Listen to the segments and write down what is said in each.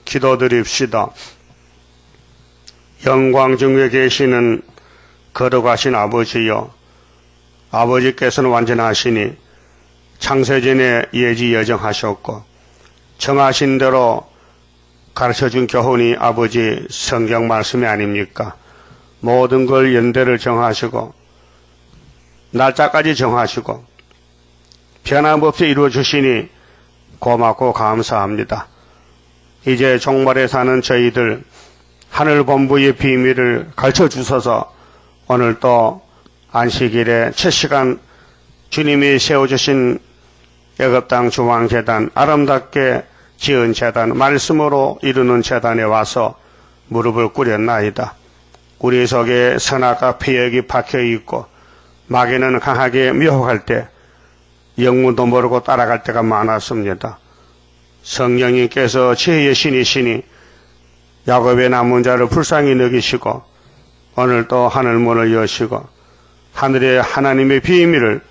기도드립시다. 영광 중에 계시는 거룩하신 아버지여, 아버지께서는 완전하시니 창세전에 예지 여정하셨고 정하신 대로 가르쳐준 교훈이 아버지 성경 말씀이 아닙니까? 모든 걸 연대를 정하시고 날짜까지 정하시고 변함없이 이루어주시니 고맙고 감사합니다. 이제 종말에 사는 저희들 하늘 본부의 비밀을 가르쳐 주셔서 오늘 또 안식일에 첫 시간 주님이 세워주신 애굽 땅 중앙재단, 아름답게 지은 재단, 말씀으로 이루는 재단에 와서 무릎을 꿇였나이다. 우리 속에 선악과 폐역이 박혀있고 마귀는 강하게 미혹할 때 영문도 모르고 따라갈 때가 많았습니다. 성령님께서 지혜의 신이시니 야곱의 남은 자를 불쌍히 여기시고 오늘도 하늘문을 여시고 하늘의 하나님의 비밀을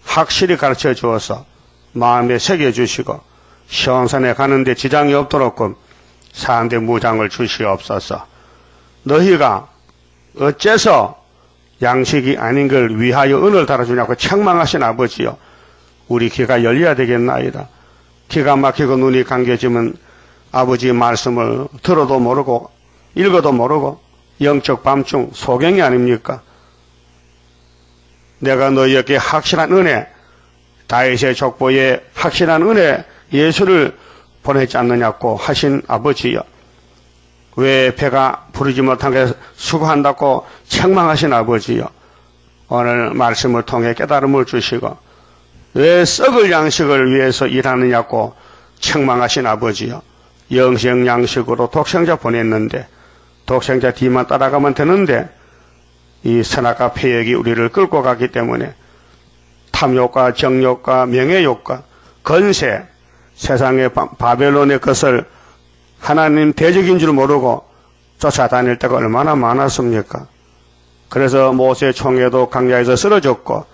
확실히 가르쳐 주어서 마음에 새겨주시고 시온산에 가는데 지장이 없도록끔 사는데 무장을 주시옵소서. 너희가 어째서 양식이 아닌 걸 위하여 은을 달아주냐고 책망하신 아버지여, 우리 귀가 열려야 되겠나이다. 기가 막히고 눈이 감겨지면 아버지의 말씀을 들어도 모르고 읽어도 모르고 영적 밤중 소경이 아닙니까? 내가 너희에게 확실한 은혜, 다윗의 족보에 확실한 은혜 예수를 보내지 않느냐고 하신 아버지여, 왜 배가 부르지 못한 게 수고한다고 책망하신 아버지여, 오늘 말씀을 통해 깨달음을 주시고 왜 썩을 양식을 위해서 일하느냐고 책망하신 아버지여, 영생 양식으로 독생자 보냈는데 독생자 뒤만 따라가면 되는데 이 선악과 폐역이 우리를 끌고 가기 때문에 탐욕과 정욕과 명예욕과 건세, 세상의 바벨론의 것을 하나님 대적인 줄 모르고 쫓아다닐 때가 얼마나 많았습니까? 그래서 모세 총회도 강야에서 쓰러졌고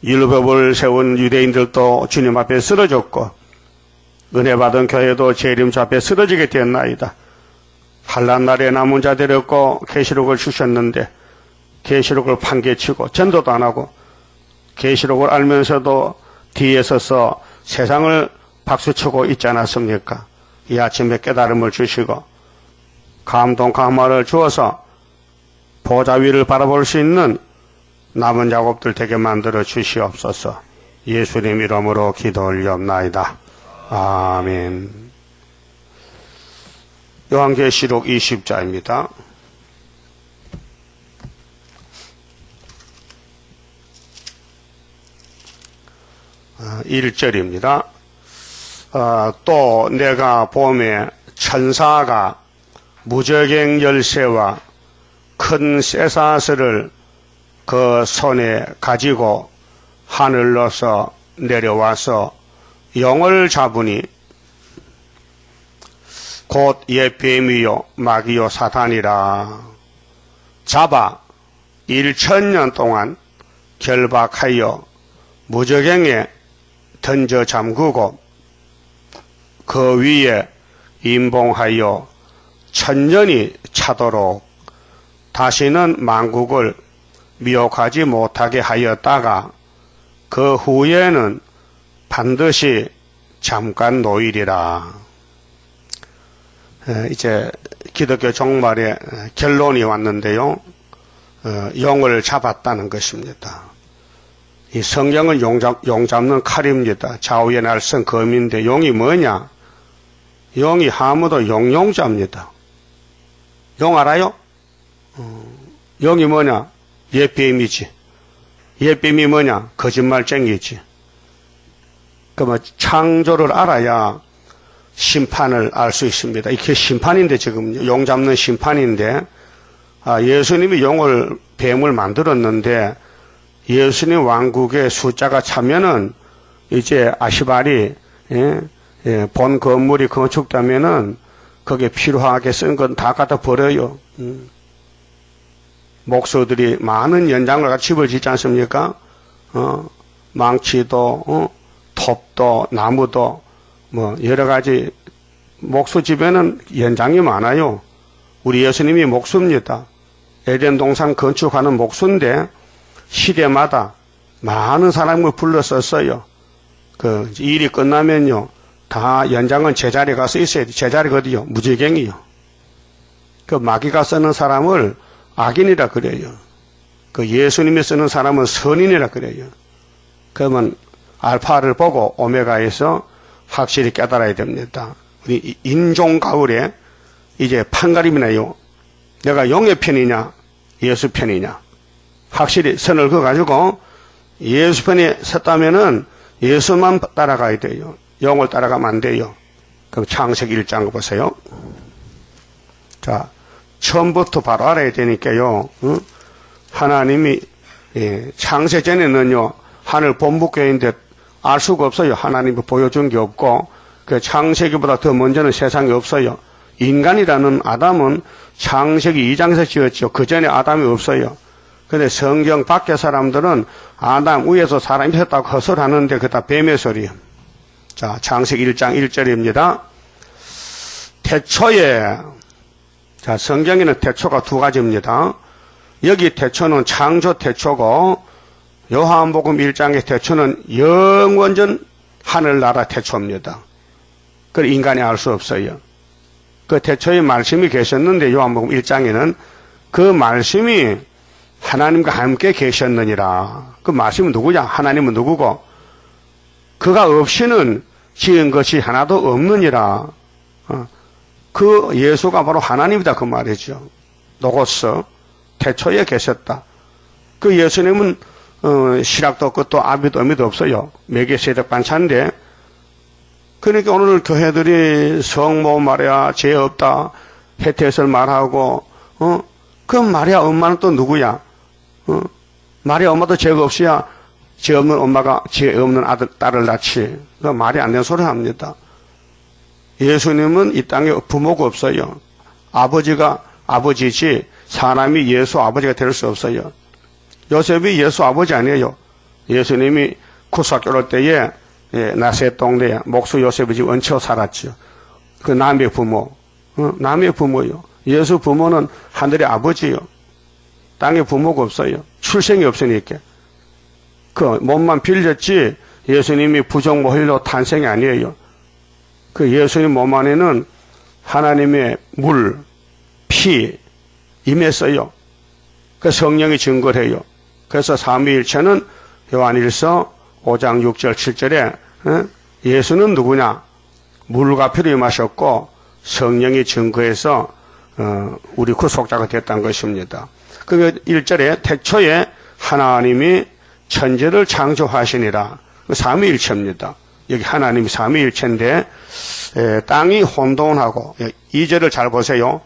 율법을 세운 유대인들도 주님 앞에 쓰러졌고 은혜 받은 교회도 재림주 앞에 쓰러지게 되었나이다. 환난 날에 남은 자 데렸고 계시록을 주셨는데 계시록을 판개치고 전도도 안 하고 계시록을 알면서도 뒤에 서서 세상을 박수치고 있지 않았습니까? 이 아침에 깨달음을 주시고 감동 감화를 주어서 보좌 위를 바라볼 수 있는 남은 작업들 되게 만들어 주시옵소서. 예수님 이름으로 기도 올리옵나이다. 아멘. 요한계시록 20장입니다. 1절입니다. 또 내가 보매 천사가 무저갱 열쇠와 큰 쇠사슬을 그 손에 가지고 하늘로서 내려와서 영을 잡으니 곧 옛 뱀이요 마귀요 사탄이라. 잡아 1000년 동안 결박하여 무저갱에 던져 잠그고 그 위에 임봉하여 1000년이 차도록 다시는 만국을 미혹하지 못하게 하였다가 그 후에는 반드시 잠깐 놓이리라. 이제 기독교 종말의 결론이 왔는데요. 용을 잡았다는 것입니다. 이 성경은 용 잡는 칼입니다. 좌우의 날선 검인데 용이 뭐냐? 용이 하무도 용용자입니다. 용 알아요? 용이 뭐냐? 옛뱀이지. 옛뱀이 뭐냐? 거짓말쟁이지. 그러면 창조를 알아야 심판을 알 수 있습니다. 이게 심판인데 지금 용 잡는 심판인데 예수님이 용을 뱀을 만들었는데 예수님 왕국의 숫자가 차면은 이제 아시발이 본 건물이 건축되면은 거기에 필요하게 쓴 건 다 갖다 버려요. 목소들이 많은 연장을 같이 집을 짓지 않습니까? 망치도 톱도 나무도 뭐 여러 가지 목수 집에는 연장이 많아요. 우리 예수님이 목수입니다. 에덴 동산 건축하는 목수인데 시대마다 많은 사람을 불러 썼어요. 그 일이 끝나면요, 다 연장은 제자리에 가서 있어야 돼. 제자리가 어디요? 무지경이요. 그 마귀가 쓰는 사람을 악인이라 그래요. 그 예수님이 쓰는 사람은 선인이라 그래요. 그러면 알파를 보고 오메가에서 확실히 깨달아야 됩니다. 우리 인종 가을에 이제 판가름이 나요. 내가 용의 편이냐 예수 편이냐. 확실히 선을 그어가지고 예수 편에 섰다면은 예수만 따라가야 돼요. 용을 따라가면 안 돼요. 그럼 창세기 1장 보세요. 자, 처음부터 바로 알아야 되니까요. 하나님이 창세 전에는요, 하늘 본부교회인데 알 수가 없어요. 하나님이 보여준 게 없고, 그 창세기보다 더 먼저는 세상에 없어요. 인간이라는 아담은 창세기 2장에서 지었죠. 그 전에 아담이 없어요. 근데 성경 밖의 사람들은 아담 위에서 사람이 있었다고 허설하는데 그다 뱀의 소리예요. 자, 창세기 1장 1절입니다. 태초에, 자, 성경에는 태초가 두 가지입니다. 여기 태초는 창조 태초고, 요한복음 1장의 태초는 영원전 하늘나라 태초입니다. 그걸 인간이 알 수 없어요. 그 태초에 말씀이 계셨는데 요한복음 1장에는 그 말씀이 하나님과 함께 계셨느니라. 그 말씀은 누구냐? 하나님은 누구고? 그가 없이는 지은 것이 하나도 없느니라. 그 예수가 바로 하나님이다 그 말이죠. 노고스 태초에 계셨다. 그 예수님은 시락도 없고 또 아비도 어미도 없어요. 매개세력 반찬인데, 그러니까 오늘 교회들이 성모 마리아 죄 없다 해태설 말하고, 그 마리아 엄마는 또 누구야? 마리아 엄마도 죄가 없어야 죄 없는 엄마가 죄 없는 아들 딸을 낳지. 그 말이 안 되는 소리 합니다. 예수님은 이 땅에 부모가 없어요. 아버지가 아버지지 사람이 예수 아버지가 될 수 없어요. 요셉이 예수 아버지 아니에요. 예수님이 구속교 올 때에 나세 동네에 목수 요셉이 집 얹혀 살았죠. 그 남의 부모, 남의 부모요. 예수 부모는 하늘의 아버지요. 땅에 부모가 없어요. 출생이 없으니까. 그 몸만 빌렸지 예수님이 부정모일로 탄생이 아니에요. 그 예수님 몸 안에는 하나님의 물, 피 임했어요. 그 성령이 증거를 해요. 그래서 삼위일체는 요한일서 5장 6절 7절에 예수는 누구냐? 물과 피로 임하셨고 성령이 증거해서 우리 구속자가 됐다는 것입니다. 그 1절에 태초에 하나님이 천지를 창조하시니라. 삼위일체입니다. 여기 하나님이 삼위일체인데 땅이 혼돈하고 2절을 잘 보세요.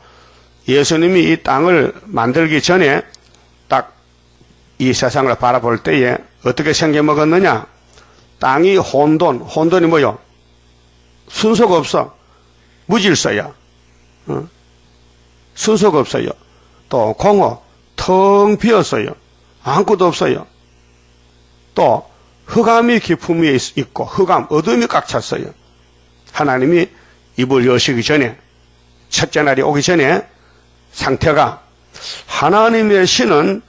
예수님이 이 땅을 만들기 전에 딱 이 세상을 바라볼 때에 어떻게 생겨먹었느냐? 땅이 혼돈이 뭐요? 순서가 없어. 무질서야. 순서가 없어요. 또 공허, 텅 비었어요. 아무것도 없어요. 또 흑암이 깊음이 있고 흑암, 어둠이 꽉 찼어요. 하나님이 입을 여시기 전에, 첫째 날이 오기 전에 상태가 하나님의 신은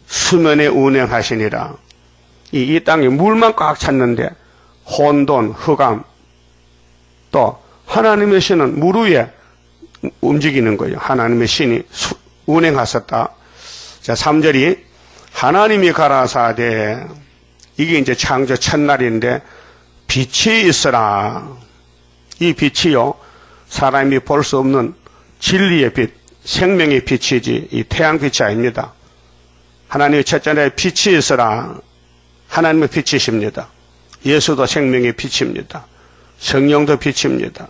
수면에 운행하시니라. 이 땅에 물만 꽉 찼는데 혼돈, 흑암, 또 하나님의 신은 물 위에 움직이는 거예요. 하나님의 신이 운행하셨다. 자, 3절이 하나님이 가라사대, 이게 이제 창조 첫날인데 빛이 있으라. 이 빛이요, 사람이 볼 수 없는 진리의 빛, 생명의 빛이지 이 태양빛이 아닙니다. 하나님의 첫째 날에 빛이 있으라. 하나님의 빛이십니다. 예수도 생명의 빛입니다. 성령도 빛입니다.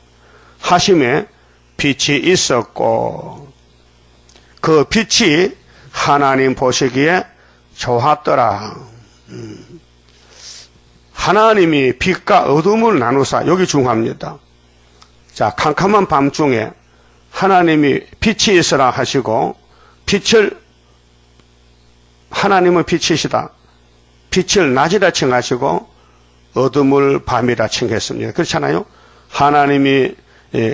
하심에 빛이 있었고 그 빛이 하나님 보시기에 좋았더라. 하나님이 빛과 어둠을 나누사, 여기 중요합니다. 자, 캄캄한 밤중에 하나님이 빛이 있으라 하시고 하나님은 빛이시다. 빛을 낮이라 칭하시고 어둠을 밤이라 칭했습니다. 그렇잖아요. 하나님이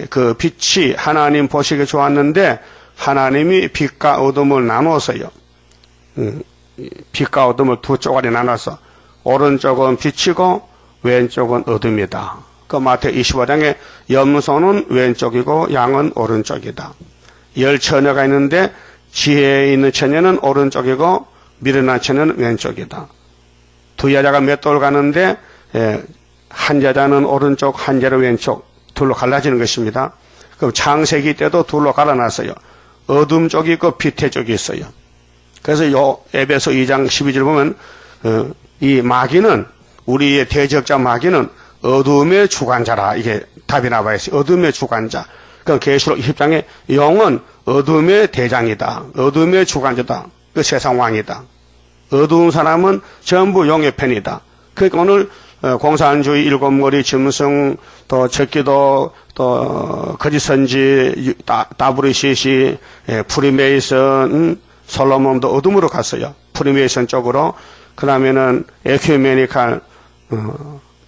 그 빛이 하나님 보시기에 좋았는데 하나님이 빛과 어둠을 나누었어요. 빛과 어둠을 두 쪼가리 나눠서 오른쪽은 빛이고 왼쪽은 어둠이다. 그 마태 25장에 염소는 왼쪽이고 양은 오른쪽이다. 10처녀가 있는데 지혜에 있는 처녀는 오른쪽이고 미련한 처녀는 왼쪽이다. 두 여자가 맷돌 가는데 한 여자는 오른쪽 한 여자는 왼쪽 둘로 갈라지는 것입니다. 그럼 창세기 때도 둘로 갈라놨어요. 어둠 쪽이 있고 빛의 쪽이 있어요. 그래서 요 에베소 2장 12절 보면 이 마귀는 우리의 대적자 마귀는 어둠의 주관자라 이게 답이 나와 있어요. 어둠의 주관자. 그 계시록 20장에 영은 어둠의 대장이다. 어둠의 주관자다. 그 세상 왕이다. 어두운 사람은 전부 용의 편이다. 그러니까 오늘 공산주의, 일곱머리, 짐승, 또 적기도, 또 거짓선지, WCC, 프리메이슨, 솔로몬도 어둠으로 갔어요. 프리메이슨 쪽으로. 그 다음에는 에큐메니칼,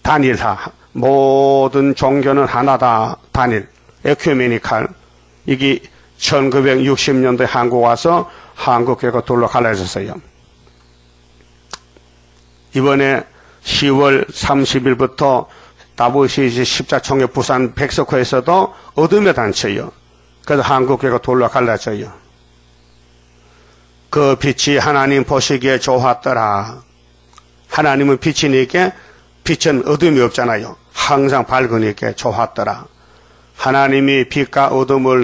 단일화. 모든 종교는 하나다. 단일. 에큐메니칼. 이게 1960년도에 한국 와서 한국교회가 둘로 갈라졌어요. 이번에 10월 30일부터 WCC 십자총회 부산 백석호에서도 어둠의 단체요. 그래서 한국교회가 둘로 갈라져요. 그 빛이 하나님 보시기에 좋았더라. 하나님은 빛이니까 빛은 어둠이 없잖아요. 항상 밝으니까 좋았더라. 하나님이 빛과 어둠을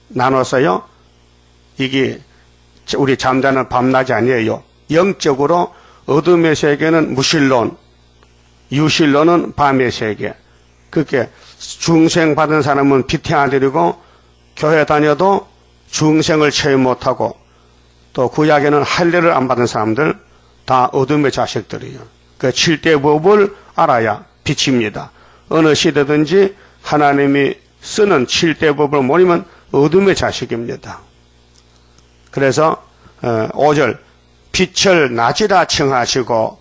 나눠서요. 이게 우리 잠자는 밤낮이 아니에요. 영적으로 어둠의 세계는 무신론, 유신론은 밤의 세계. 그렇게 중생 받은 사람은 빛의 아들이고 교회 다녀도 중생을 체험 못하고 또 구약에는 할례를 안 받은 사람들 다 어둠의 자식들이에요. 그 7대 법을 알아야 빛입니다. 어느 시대든지 하나님이 쓰는 7대 법을 모르면 어둠의 자식입니다. 그래서 5절 빛을 낮이라 칭하시고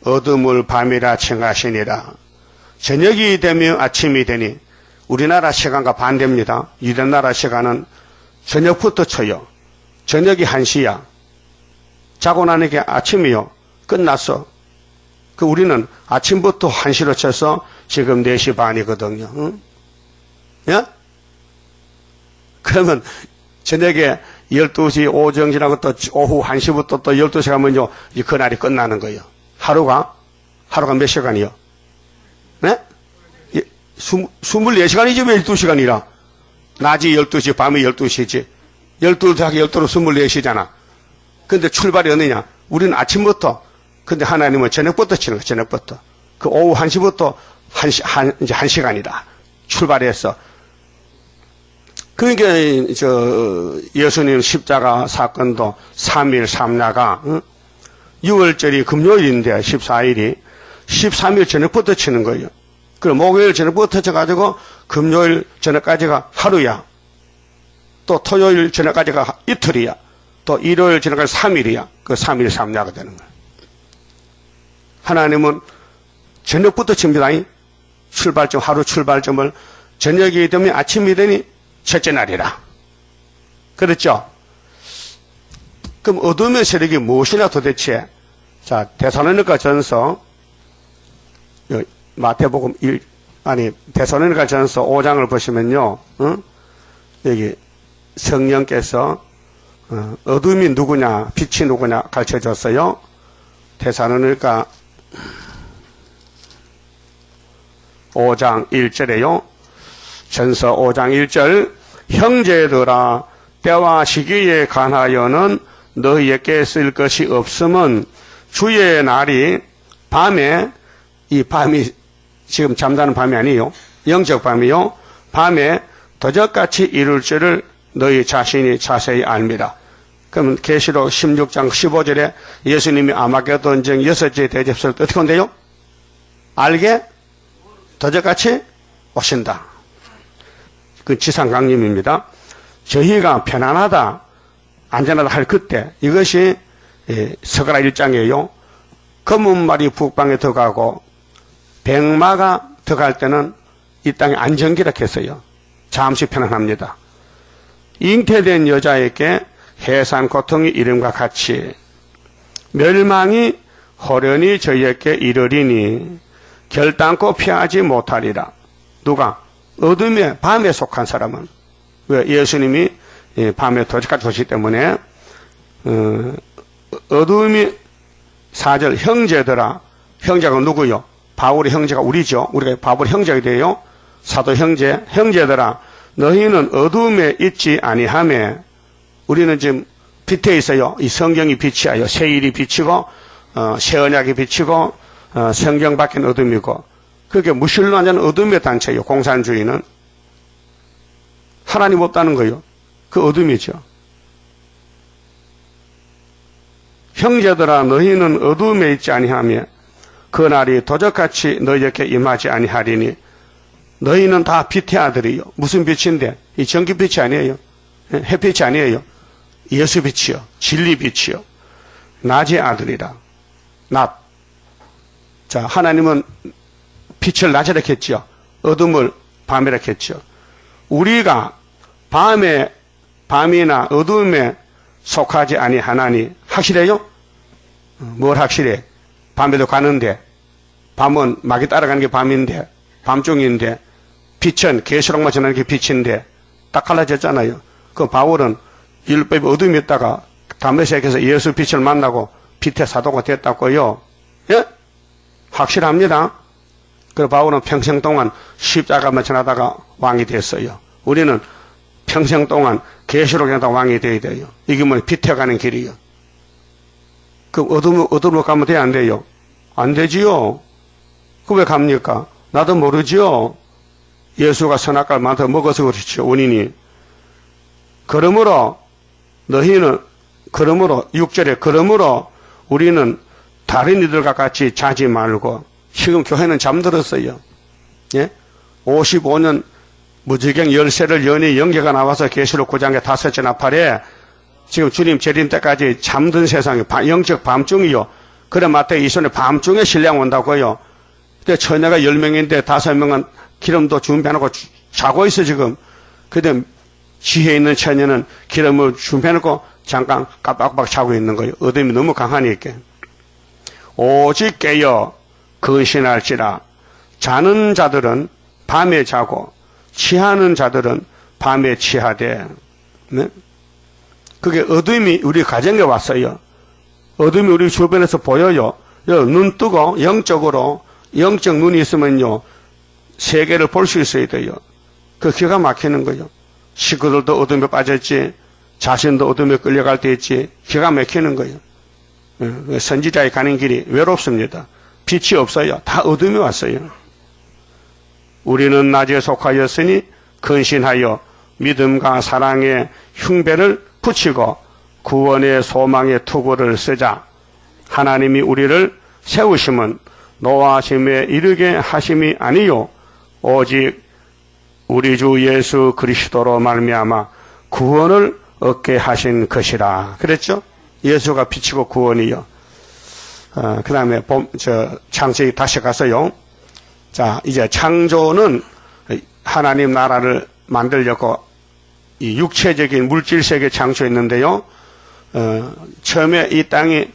어둠을 밤이라 칭하시니라. 저녁이 되면 아침이 되니 우리나라 시간과 반대입니다. 유대나라 시간은 저녁부터 쳐요. 저녁이 1시야. 자고 나니까 아침이요. 끝났어. 그 우리는 아침부터 1시로 쳐서 지금 4시 반이거든요. 응? 예? 그러면 저녁에 12시 오정 지나고 또 오후 1시부터 또 12시 가면요, 그날이 끝나는 거예요. 하루가 몇 시간이요? 네? 24시간이지 왜 12시간이라? 낮이 12시, 밤이 12시지. 12시하기 12로 24시잖아. 근데 출발이 어느냐? 우리는 아침부터, 근데 하나님은 저녁부터 치는 거예요, 저녁부터. 그 오후 1시부터 이제 1시간이다. 출발해서. 그러니까, 예수님 십자가 사건도 3일 3야가, 6월절이 금요일인데, 14일이, 13일 저녁부터 치는 거예요. 그럼 목요일 저녁부터 쳐가지고, 금요일 저녁까지가 하루야. 또 토요일 저녁까지가 이틀이야. 또 일요일 저녁까지 3일이야. 그 3일 3야가 되는 거야. 하나님은 저녁부터 칩니다. 출발점, 하루 출발점을 저녁이 되면 아침이 되니 첫째 날이라. 그렇죠? 그럼 어둠의 세력이 무엇이냐 도대체? 자, 데살로니가 전서, 마태복음 데살로니가 전서 5장을 보시면요, 여기 성령께서 어둠이 누구냐, 빛이 누구냐 가르쳐 줬어요. 데살로니가 5장 1절에요. 전서 5장 1절 형제들아 때와 시기에 관하여는 너희에게 쓸 것이 없음은 주의 날이 밤에 이 밤이 지금 잠자는 밤이 아니에요. 영적 밤이요. 밤에 도적같이 이룰 줄을 너희 자신이 자세히 압니다. 그러면 계시록 16장 15절에 예수님이 아마게돈전 6째 대접설 때 어떻게 한대요? 알게 도적같이 오신다. 그 지상 강림입니다. 저희가 편안하다, 안전하다 할 그때 이것이 서가라 1장이에요. 검은 말이 북방에 들어가고 백마가 들어갈 때는 이 땅에 안정기라 했어요. 잠시 편안합니다. 잉태된 여자에게 해산 고통이 이름과 같이 멸망이 호련히 저희에게 이르리니 결단코 피하지 못하리라. 누가? 어둠의 밤에 속한 사람은. 왜? 예수님이 밤에 도적같이 오시기 때문에 어둠이 4절 형제들아. 형제가 누구요? 바울의 형제가 우리죠. 우리가 바울의 형제가 돼요. 사도 형제들아. 너희는 어둠에 있지 아니하며 우리는 지금 빛에 있어요. 이 성경이 빛이야요. 세일이 빛이고 새 언약이 빛이고 성경 밖엔 어둠이고 그게 무신론자는 어둠의 단체예요. 공산주의는 하나님 없다는 거예요. 그 어둠이죠. 형제들아 너희는 어둠에 있지 아니하며 그 날이 도적같이 너희에게 임하지 아니하리니 너희는 다 빛의 아들이요. 무슨 빛인데? 이 전기빛이 아니에요. 햇빛이 아니에요. 예수 빛이요. 진리 빛이요. 낮의 아들이라. 낮. 자, 하나님은 빛을 낮이라 했지요. 어둠을 밤이라 했지요. 우리가 밤이나 어둠에 속하지 아니하나니 확실해요? 뭘 확실해? 밤에도 가는데 밤은 막이 따라가는 게 밤인데 밤중인데 빛은 계시록만 전하는 게 빛인데 딱 갈라졌잖아요. 그 바울은 율법이 어둠에 있다가 담메색에서 예수 빛을 만나고 빛의 사도가 됐다고요. 예? 확실합니다. 그 바울은 평생 동안 십자가만 전하다가 왕이 됐어요. 우리는 평생 동안 계시록에 하다가 왕이 돼야 돼요. 이게 뭐 빛에 가는 길이요. 그 어둠으로 가면 돼? 안 돼요? 안 되지요. 그 왜 갑니까? 나도 모르지요. 예수가 선악과를 많다 먹어서 그렇죠. 원인이. 그러므로 너희는 6절에 그러므로 우리는 다른 이들과 같이 자지 말고 지금 교회는 잠들었어요. 예? 55년 무지경 열쇠를 연이 연계가 나와서 계시록 9장의 5째 나팔에 지금 주님 재림 때까지 잠든 세상이 영적 밤중이요. 그래 마태 이 손에 밤중에 신랑 온다고요. 근데 처녀가 10명인데 5명은 기름도 준비해놓고 자고 있어 지금. 근데 지혜 있는 처녀는 기름을 준비해놓고 잠깐 깜빡깜빡 자고 있는 거예요. 어둠이 너무 강하니까. 오직 깨어 근신할지라. 자는 자들은 밤에 자고 취하는 자들은 밤에 취하되. 네? 그게 어둠이 우리 가정에 왔어요. 어둠이 우리 주변에서 보여요. 눈 뜨고 영적으로 영적 눈이 있으면요 세계를 볼 수 있어야 돼요. 그 기가 막히는 거예요. 식구들도 어둠에 빠졌지 자신도 어둠에 끌려갈 때 있지 기가 막히는 거예요. 선지자의 가는 길이 외롭습니다. 빛이 없어요. 다 어둠이 왔어요. 우리는 낮에 속하였으니 근신하여 믿음과 사랑의 흉배를 붙이고 구원의 소망의 투구를 쓰자. 하나님이 우리를 세우심은 노하심에 이르게 하심이 아니요 오직 우리 주 예수 그리스도로 말미암아 구원을 얻게 하신 것이라. 그랬죠? 예수가 빛이고 구원이요. 그 다음에 창세기 다시 가서요. 자, 이제 창조는 하나님 나라를 만들려고 이 육체적인 물질세계 창조했는데요. 처음에 이 땅이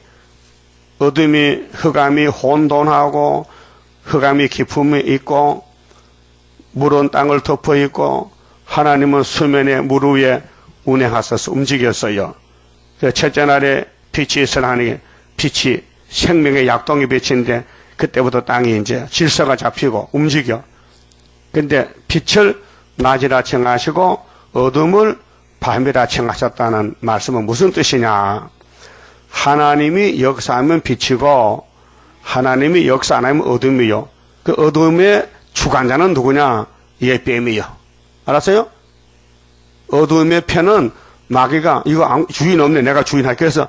어둠이 흑암이 혼돈하고 흑암이 깊음이 있고 물은 땅을 덮어 있고 하나님은 수면의 물 위에 운행하셔서 움직였어요. 첫째 날에 빛이 있으라니 빛이 생명의 약동의 빛인데 그때부터 땅이 이제 질서가 잡히고 움직여. 근데 빛을 낮이라 정하시고 어둠을 밤이라 정하셨다는 말씀은 무슨 뜻이냐? 하나님이 역사하면 빛이고 하나님이 역사 안 하면 어둠이요. 그 어둠의 주관자는 누구냐? 뱀이요. 알았어요? 어둠의 편은 마귀가 이거 주인 없네 내가 주인할게. 그래서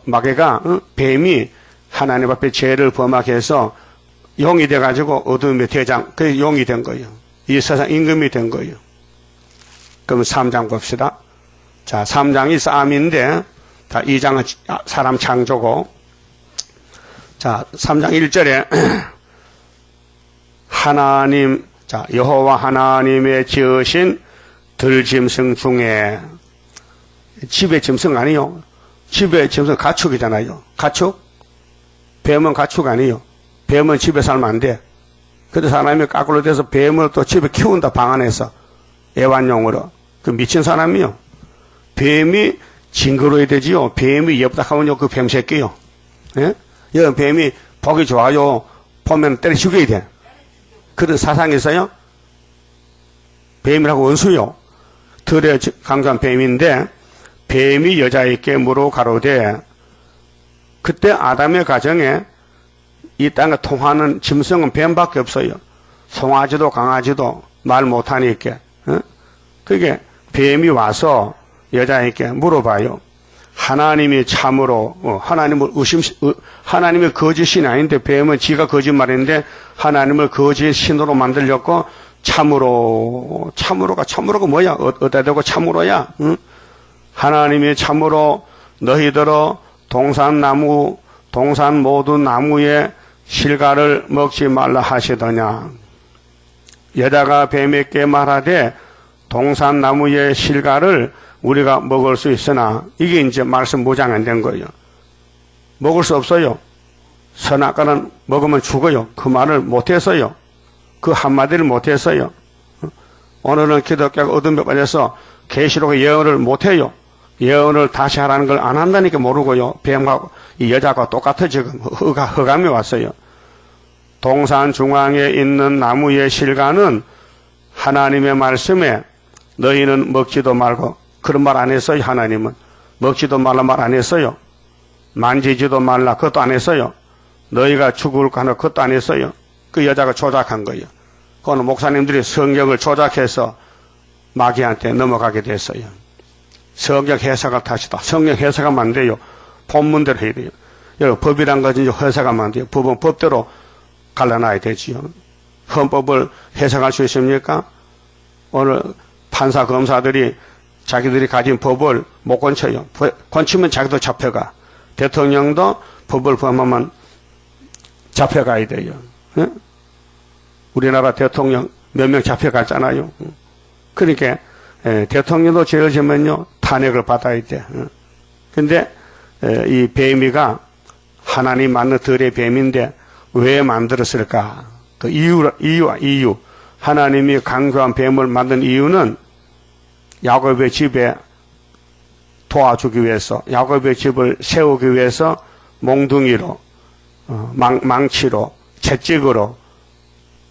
마귀가 뱀이 하나님 앞에 죄를 범하게 해서 용이 돼가지고 어둠의 대장 그 용이 된 거예요. 이 세상 임금이 된 거예요. 그럼 3장 봅시다. 자, 3장이 싸움인데 자, 2장은 사람 창조고 자, 3장 1절에 하나님 자, 여호와 하나님의 지으신 들짐승 중에, 집의 짐승 아니요. 집의 짐승 가축이잖아요. 가축? 뱀은 가축 아니요. 뱀은 집에 살면 안 돼. 근데 사람이 까꿀로 돼서 뱀을 또 집에 키운다, 방 안에서. 애완용으로. 그 미친 사람이요. 뱀이 징그러워야 되지요. 뱀이 예쁘다 하면요, 그 뱀 새끼요. 예? 이 뱀이 보기 좋아요. 보면 때려 죽여야 돼. 그런 사상이 있어요? 뱀이라고 원수요. 들에 강조한 뱀인데, 뱀이 여자에게 물어 가로되, 그때 아담의 가정에 이 땅에 통하는 짐승은 뱀밖에 없어요. 송아지도 강아지도 말 못하니까. 어? 그게 뱀이 와서 여자에게 물어봐요. 하나님이 참으로 하나님을 하나님의 거짓신이 아닌데 뱀은 지가 거짓말인데 하나님을 거짓신으로 만들려고 참으로가 뭐야? 어디다 대고 참으로야? 응? 하나님이 참으로 너희들어 동산 모든 나무의 실과를 먹지 말라 하시더냐. 여자가 뱀에게 말하되 동산 나무의 실과를 우리가 먹을 수 있으나 이게 이제 말씀 무장 안 된 거예요. 먹을 수 없어요. 선악과는 먹으면 죽어요. 그 말을 못했어요. 그 한마디를 못했어요. 오늘은 기독교가 어둠에 빠져서 계시록의 예언을 못해요. 예언을 다시 하라는 걸 안 한다니까 모르고요. 뱀하고 이 여자가 똑같아 지금 흑암이 왔어요. 동산 중앙에 있는 나무의 실과는 하나님의 말씀에 너희는 먹지도 말고 그런 말 안 했어요. 하나님은 먹지도 말라 말 안 했어요. 만지지도 말라 그것도 안 했어요. 너희가 죽을까 하나 그것도 안 했어요. 그 여자가 조작한 거예요. 그거는 목사님들이 성경을 조작해서 마귀한테 넘어가게 됐어요. 성경 해석을 다시다. 성경 해석하면 안 돼요. 본문대로 해야 돼요. 여기 법이란 것은 해석하면 안 돼요. 법은 법대로 갈라놔야 되지요. 헌법을 해석할 수 있습니까? 오늘 판사 검사들이 자기들이 가진 법을 못 건쳐요. 건치면 자기도 잡혀가. 대통령도 법을 범하면 잡혀가야 돼요. 예? 우리나라 대통령 몇 명 잡혀갔잖아요. 그러니까 대통령도 죄를 지면요 탄핵을 받아야 돼. 근데 이 뱀이가 하나님 만든 들의 뱀인데 왜 만들었을까? 그 이유. 하나님이 강조한 뱀을 만든 이유는 야곱의 집에 도와주기 위해서, 야곱의 집을 세우기 위해서 몽둥이로, 망치로, 채찍으로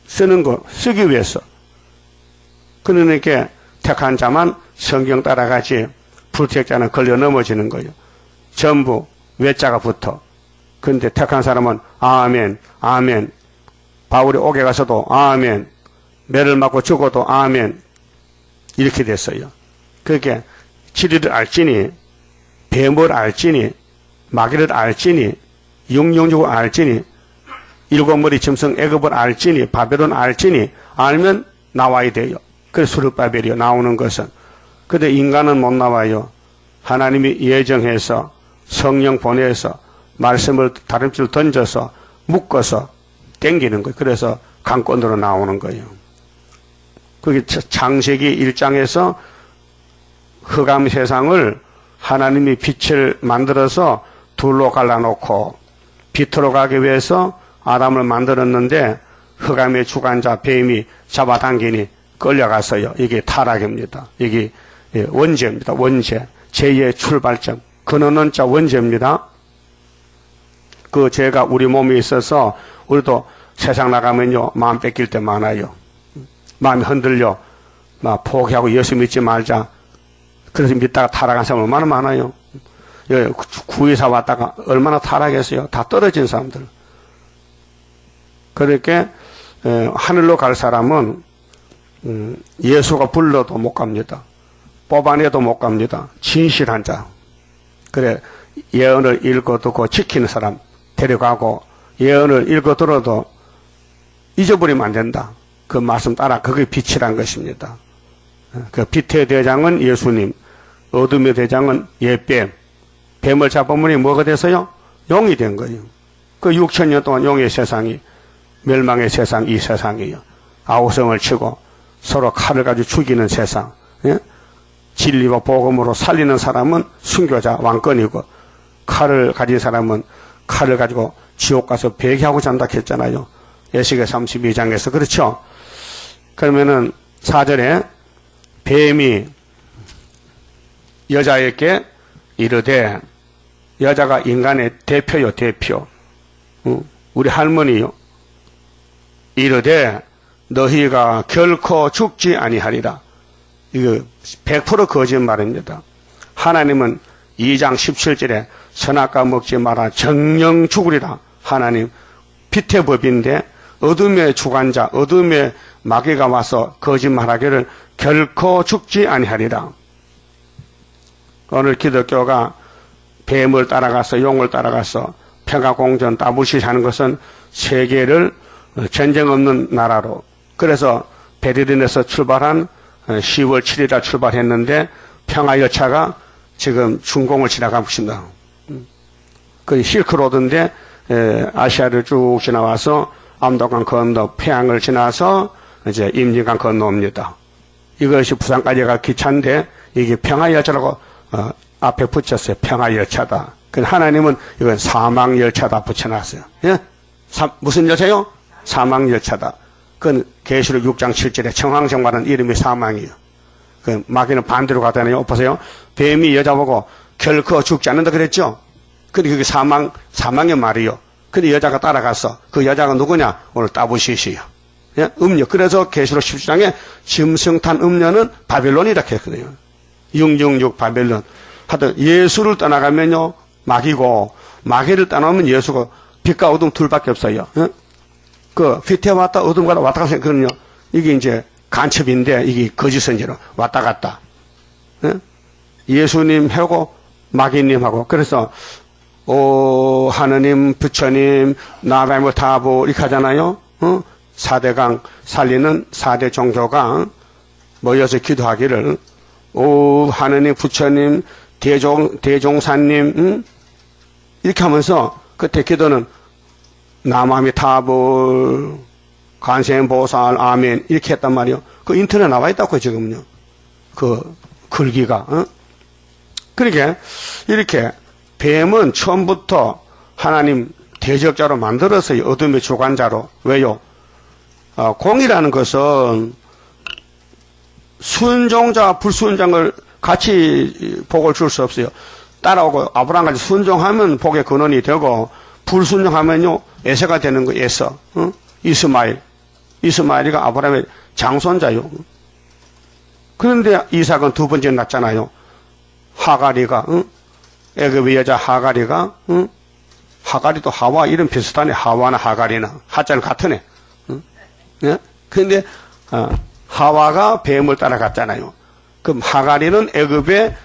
쓰기 위해서. 그러니까 택한 자만 성경 따라가지 불택자는 걸려 넘어지는 거예요. 전부 외자가 붙어. 그런데 택한 사람은 아멘, 아멘. 바울이 옥에 가서도 아멘. 매를 맞고 죽어도 아멘. 이렇게 됐어요. 그렇게 지리를 알지니, 뱀을 알지니, 마귀를 알지니, 육룡족을 알지니, 일곱머리 짐승 애굽을 알지니, 바벨론 알지니, 알면 나와야 돼요. 그래서 수르바벨이요, 나오는 것은. 근데 인간은 못 나와요. 하나님이 예정해서, 성령 보내서, 말씀을 다름줄 던져서, 묶어서, 땡기는 거예요. 그래서 강권으로 나오는 거예요. 그게 창세기 1장에서 흑암 세상을 하나님이 빛을 만들어서 둘로 갈라놓고 빛으로 가기 위해서 아담을 만들었는데 흑암의 주관자 뱀이 잡아당기니 끌려갔어요. 이게 타락입니다. 이게 원죄입니다. 원죄. 죄의 출발점. 근원은 자 원죄입니다. 그 죄가 우리 몸에 있어서 우리도 세상 나가면요 마음 뺏길 때 많아요. 마음이 흔들려 막 포기하고 예수 믿지 말자. 그래서 믿다가 타락한 사람 얼마나 많아요. 구의사 왔다가 얼마나 타락했어요. 다 떨어진 사람들. 그렇게 하늘로 갈 사람은 예수가 불러도 못 갑니다. 뽑아내도 못 갑니다. 진실한 자. 그래 예언을 읽고 듣고 지키는 사람 데려가고 예언을 읽고 들어도 잊어버리면 안 된다. 그 말씀 따라 그게 빛이란 것입니다. 그 빛의 대장은 예수님, 어둠의 대장은 옛뱀. 뱀을 잡아보니 뭐가 됐어요? 용이 된 거예요. 그 6,000년 동안 용의 세상이 멸망의 세상 이 세상이에요. 아우성을 치고 서로 칼을 가지고 죽이는 세상. 예? 진리와 복음으로 살리는 사람은 순교자 왕권이고 칼을 가진 사람은 칼을 가지고 지옥 가서 배기하고 잔다 했잖아요. 에스겔 32장에서. 그렇죠? 그러면은 4절에 뱀이 여자에게 이르되, 여자가 인간의 대표요, 대표. 우리 할머니요. 이르되 너희가 결코 죽지 아니하리라. 이거 100% 거짓말입니다. 하나님은 2장 17절에 선악과 먹지 마라 정령 죽으리라. 하나님 빛의 법인데 어둠의 주관자, 어둠의 마귀가 와서 거짓말하기를 결코 죽지 아니하리라. 오늘 기독교가 뱀을 따라가서 용을 따라가서 평화공전 따블시시 하는 것은 세계를 전쟁 없는 나라로, 그래서 베를린에서 출발한 10월 7일에 출발했는데 평화열차가 지금 중공을 지나가고 있습니다. 그 실크로드인데 아시아를 쭉 지나와서 압록강 건너 평양을 지나서 이제 임진강 건너옵니다. 이것이 부산까지 갈 기차인데 이게 평화열차라고 앞에 붙였어요. 평화열차다. 하나님은 이건 사망열차다 붙여놨어요. 예? 무슨 열차요? 사망열차다. 그건 계시록 6장 7절에 청황정말은 이름이 사망이에요. 그 마귀는 반대로 가다니요. 보세요. 뱀이 여자 보고 결코 죽지 않는다 그랬죠? 근데 그게 사망의 말이요. 근데 여자가 따라갔어. 그 여자가 누구냐? 오늘 따부시시요. 예? 음녀. 그래서 계시록 17장에 짐승탄 음녀는 바벨론이라 했거든요. 666 바벨론. 하여튼 예수를 떠나가면요 마귀고, 마귀를 떠나면 예수가 빛과 어둠 둘밖에 없어요. 예? 그 빛에 왔다 어둠 갔다 왔다 갔다 그러냐. 이게 이제 간첩인데 이게 거짓 선지로 왔다 갔다. 예? 예수님하고 마귀님하고. 그래서 하느님 부처님 나라임을 다보 이렇게 하잖아요. 4대강 살리는 4대 종교가 모여서 기도하기를 하느님 부처님 대종사님 이렇게 하면서 그때 기도는 나마미 타불 관세음보살 아멘 이렇게 했단 말이요. 그 인터넷 나와 있다고 지금요. 그 글귀가. 그러니까 이렇게 뱀은 처음부터 하나님 대적자로 만들었어요. 어둠의 주관자로. 왜요? 공이라는 것은 순종자와 불순종을 같이 복을 줄 수 없어요. 따라오고 아브라함까지 순종하면 복의 근원이 되고 불순종하면요 에서가 되는 거예요. 에서. 이스마엘이가 아브라함의 장손자요. 그런데 이삭은 두 번째 낳잖아요. 하가리가 애굽의 여자 하가리가 하가리도 하와 이름 비슷하네. 하와나 하가리나 하자는 같으네. 예? 그런데 하와가 뱀을 따라갔잖아요. 그럼 하가리는 애굽의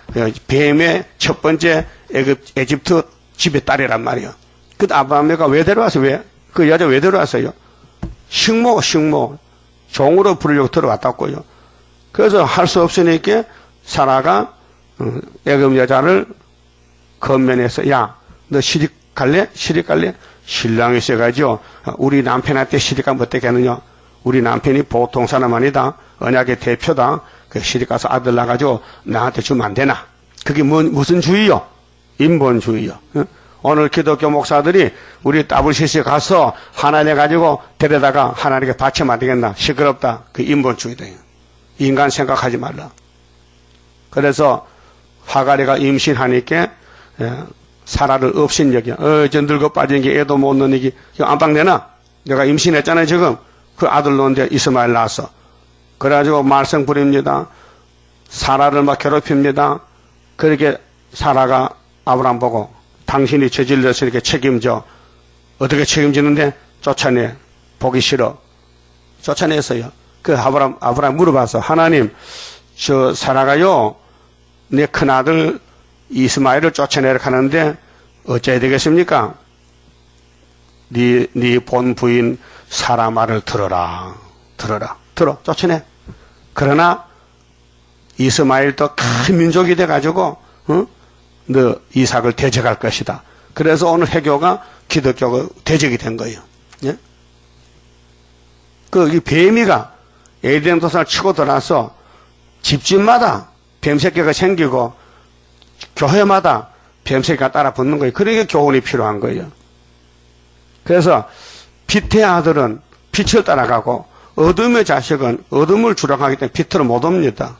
뱀의 첫 번째 에집트 집의 딸이란 말이에요. 그 아브라함가 왜 데려왔어요? 왜? 그 여자 왜 데려왔어요? 식모 종으로 부르려고 들어왔다고요. 그래서 할 수 없으니까 사라가 애굽 여자를 건면해서 야, 너 시집 갈래? 신랑이 있어가지고 우리 남편한테 시집 가면 어떻게 하느냐? 우리 남편이 보통 사람 아니다. 언약의 대표다. 그 시집 가서 아들 낳아가지고 나한테 주면 안 되나? 그게 무슨 주의요? 인본주의요. 오늘 기독교 목사들이 우리 따블시시에 가서 하나 내가지고 데려다가 하나님께 바치면 안 되겠나? 시끄럽다. 그 인본주의다. 인간 생각하지 말라. 그래서 하가리가 임신하니까 사라를 업신여겨. 저 늙어 빠진 게 애도 못 넣는 게 안방내나? 내가 임신했잖아요 지금. 그 아들 놓은데 이스마엘 낳았어. 그래가지고 말썽 부립니다. 사라를 막 괴롭힙니다. 그렇게 사라가 아브라함 보고 당신이 저질러서 이렇게 책임져. 어떻게 책임지는데? 쫓아내. 보기 싫어. 쫓아냈어요. 그 아브라함 물어봐서 하나님 저 사라가요 내 큰아들 이스마엘을 쫓아내려 하는데 어찌해야 되겠습니까? 네 본 부인 사라 말을 들어라. 쫓아내. 그러나 이스마엘도 큰 민족이 돼가지고 너 이삭을 대적할 것이다. 그래서 오늘 해교가 기독교가 대적이 된 거예요. 예? 이 뱀이가 에덴 동산을 치고 들어와서 집집마다 뱀새끼가 생기고 교회마다 뱀새끼가 따라 붙는 거예요. 그러니까 교훈이 필요한 거예요. 그래서 빛의 아들은 빛을 따라가고 어둠의 자식은 어둠을 주력하기 때문에 빛으로 못 옵니다.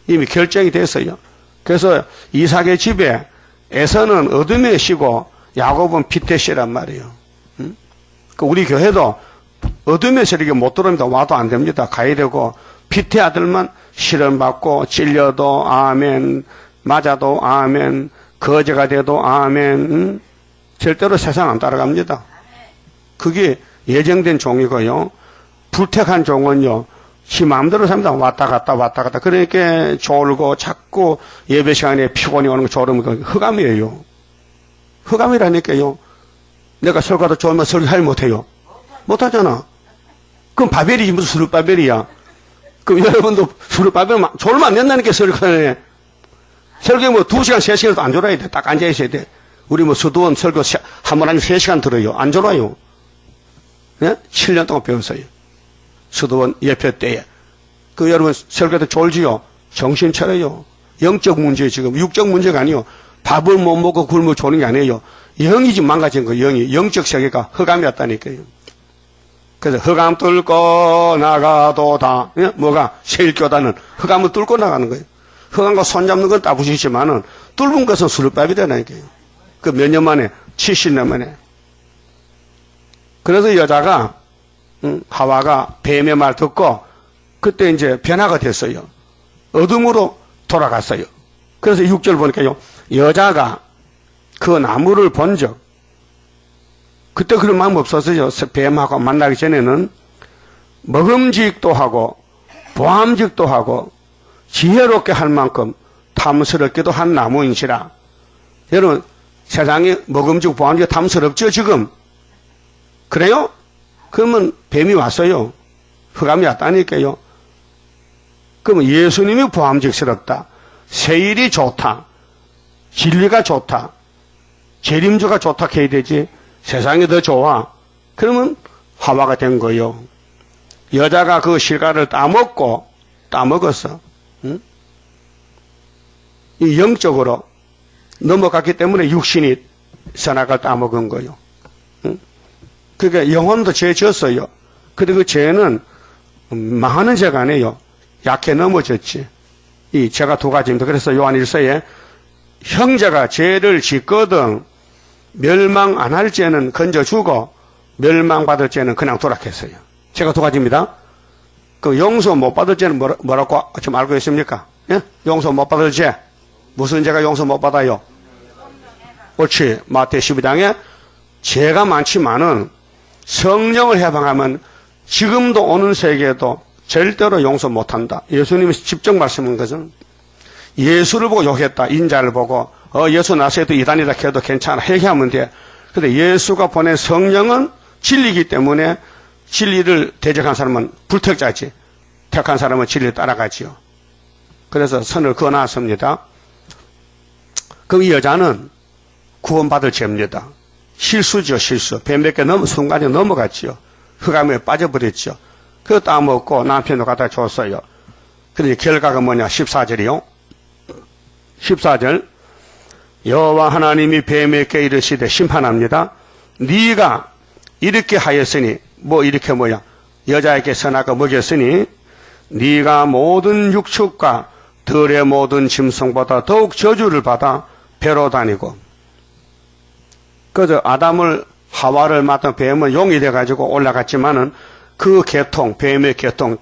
이미 결정이 됐어요. 그래서 이삭의 집에 에서는 어둠의 씨고 야곱은 빛의 씨란 말이에요. 우리 교회도 어둠의 세력이 못 들어옵니다. 와도 안 됩니다. 가야 되고 빛의 아들만 실현받고 찔려도 아멘, 맞아도 아멘, 거제가 돼도 아멘, 절대로 세상 안 따라갑니다. 그게 예정된 종이고요. 불택한 종은요, 지 마음대로 삽니다. 왔다 갔다. 그러니까 졸고 자꾸 예배 시간에 피곤이 오는 거 졸으면 흑암이에요. 흑암이라니까요. 내가 설교도 졸면 설교할 못해요. 못하잖아. 그럼 바벨이지 무슨 수르바벨이야. 그럼 여러분도 수르바벨 졸면 안 된다니까 설교에. 설교에 뭐 2시간, 3시간도 안 졸아야 돼. 딱 앉아 있어야 돼. 우리 뭐 수도원 설교 한 번 아니면 3시간 들어요. 안 졸아요. 예? 7년 동안 배웠어요. 수도원 예표 때에. 여러분 설교도 졸지요. 정신 차려요. 영적 문제 지금 육적 문제가 아니요. 밥을 못 먹고 굶어 조는 게 아니에요. 영이 지금 망가진 거예요. 영적 세계가 흑암이었다니까요. 그래서 흑암 뚫고 나가도 다 뭐가 세일교단은 흑암을 뚫고 나가는 거예요. 흑암과 손잡는 건 따부시지만은 뚫은 것은 수르밥이라니까요. 몇 년 만에 70년 만에. 그래서 여자가 하와가 뱀의 말 듣고 그때 이제 변화가 됐어요. 어둠으로 돌아갔어요. 그래서 6절 보니까요. 여자가 그 나무를 본 적, 그때 그런 마음 없었어요. 뱀하고 만나기 전에는 먹음직도 하고 보암직도 하고 지혜롭게 할 만큼 탐스럽기도 한 나무인지라. 여러분 세상에 먹음직 보암직 탐스럽죠 지금? 그래요? 그러면 뱀이 왔어요. 흑암이 왔다니까요. 그러면 예수님이 보암직스럽다. 세일이 좋다. 진리가 좋다. 재림주가 좋다 해야 되지. 세상이 더 좋아. 그러면 하와가 된 거예요. 여자가 그 실과를 따먹었어. 응? 이 영적으로 넘어갔기 때문에 육신이 선악을 따먹은 거예요. 응? 그러니까 영혼도 죄 졌어요. 근데 그 죄는 망하는 죄가 아니에요. 약해 넘어졌지. 이 죄가 2가지입니다. 그래서 요한 1서에 형제가 죄를 짓거든 멸망 안 할 죄는 건져주고 멸망받을 죄는 그냥 돌아갔어요. 죄가 2가지입니다. 그 용서 못 받을 죄는 뭐라고 지금 알고 있습니까? 예? 용서 못 받을 죄. 무슨 죄가 용서 못 받아요? 옳지. 마태 12장에 죄가 많지만은 성령을 해방하면 지금도 오는 세계에도 절대로 용서 못한다. 예수님이 직접 말씀한 것은 예수를 보고 욕했다. 인자를 보고 예수 나서도 이단이다 해도 괜찮아. 회개하면 돼. 그런데 예수가 보낸 성령은 진리이기 때문에 진리를 대적한 사람은 불택자지. 택한 사람은 진리를 따라가지요. 그래서 선을 그어놨습니다. 그럼 이 여자는 구원받을 죄입니다. 실수죠, 실수. 뱀 몇 개 순간에 넘어갔지요. 흑암에 빠져버렸죠. 그거 따먹고 남편도 갖다 줬어요. 그런데 결과가 뭐냐? 14절이요. 14절. 여호와 하나님이 뱀에게 이르시되 심판합니다. 네가 이렇게 하였으니 이렇게 여자에게 선악을 먹였으니 네가 모든 육축과 들의 모든 짐승보다 더욱 저주를 받아 배로 다니고. 그저 아담을 하와를 맡은 뱀은 용이 돼가지고 올라갔지만은 그 계통, 뱀의 계통,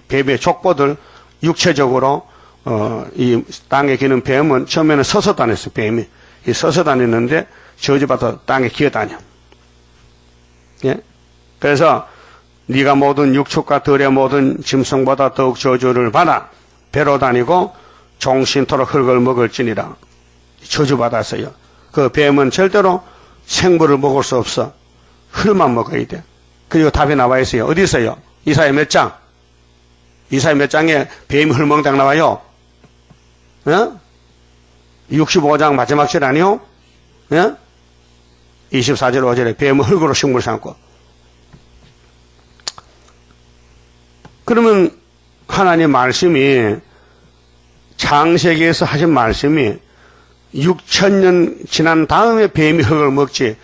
뱀의 족보들 육체적으로 이 땅에 기는 뱀은 처음에는 서서 다녔어요. 뱀이 서서 다녔는데 저주받아 땅에 기어 다녀. 예? 그래서 네가 모든 육축과 들의 모든 짐승보다 더욱 저주를 받아 배로 다니고 종신토록 흙을 먹을지니라. 저주받았어요. 그 뱀은 절대로 생물을 먹을 수 없어. 흙만 먹어야 돼. 그리고 답이 나와 있어요. 어디 있어요? 이사야 몇 장? 이사야 몇 장에 뱀이 흙먹당 나와요? 65장 마지막 절 아니요? 24절 5절에 뱀은 흙으로 식물 삼고. 그러면 하나님 말씀이 창세기에서 하신 말씀이 6,000년 지난 다음에 뱀이 흙을 먹지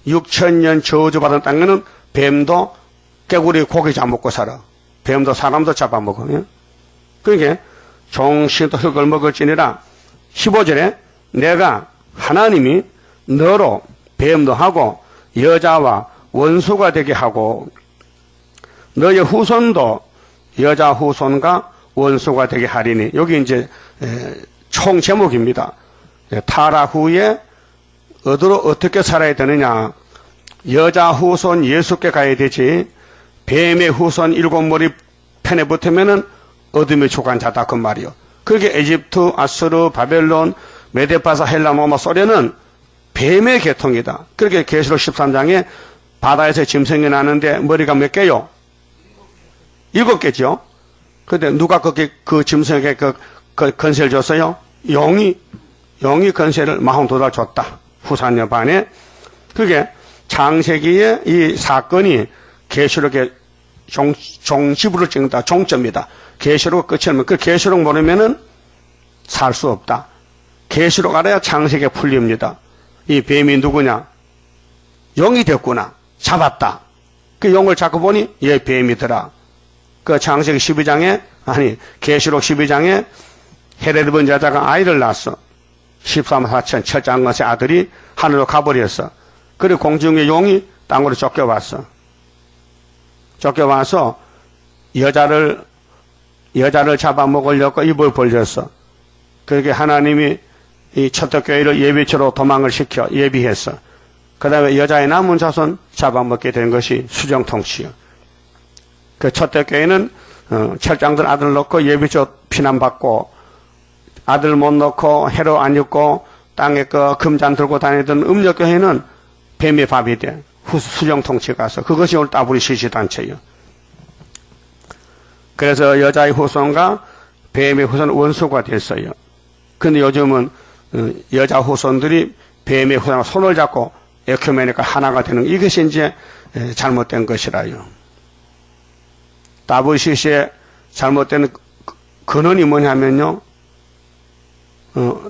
6,000년 저주받은 땅에는 뱀도 깨구리 고기 잡먹고 살아. 뱀도 사람도 잡아먹어. 예? 그러니까 종신도 흙을 먹을지니라 15절에 내가 하나님이 너로 뱀도 하고 여자와 원수가 되게 하고 너의 후손도 여자 후손과 원수가 되게 하리니 여기 이제 총 제목입니다. 타라 후에 어디로 어떻게 살아야 되느냐. 여자 후손 예수께 가야 되지 뱀의 후손 일곱 머리 편에 붙으면은 어둠의 주관 자다 그 말이요. 그게 에집트, 아수르, 바벨론, 메데파사, 헬라, 로마, 소련은 뱀의 계통이다. 그렇게 계시록 13장에 바다에서 짐승이 나는데 머리가 몇 개요? 7개죠. 근데 누가 그 짐승에게 그 건세를 줬어요? 영이 건세를 42달 줬다. 후산여 반에. 그게 창세기의 이 사건이 계시록의 종지부를 찍는다. 종점이다. 계시록 끝이 나면 그 계시록 모르면은 살 수 없다. 계시록 알아야 창세기가 풀립니다. 이 뱀이 누구냐? 영이 됐구나. 잡았다. 그 영을 잡고 보니 얘 뱀이더라. 그 창세기 12장에 계시록 12장에 헤로드 번제자가 아이를 낳았어. 13만 4천 첫장 것의 아들이 하늘로 가버렸어. 그리고 공중의 용이 땅으로 쫓겨왔어. 쫓겨와서 여자를 잡아먹으려고 입을 벌렸어. 그렇게 하나님이 이 초대교회를 예비처로 도망을 시켜 예비했어. 그 다음에 여자의 남은 자손 잡아먹게 된 것이 수정통치요. 그 초대교회는 철장들 아들 넣고 예비처 피난받고 아들 못 넣고 해로 안 입고 땅에 그 금잔 들고 다니던 음력교회는 뱀의 밥이 돼. 수정통치 가서 그것이 오늘 따블이 시시단체요. 그래서 여자의 후손과 뱀의 후손 원수가 됐어요. 근데 요즘은 여자 후손들이 뱀의 후손과 손을 잡고 에큐메니까 하나가 되는 이것이 이제 잘못된 것이라요. 다보시시의 잘못된 근원이 뭐냐면요.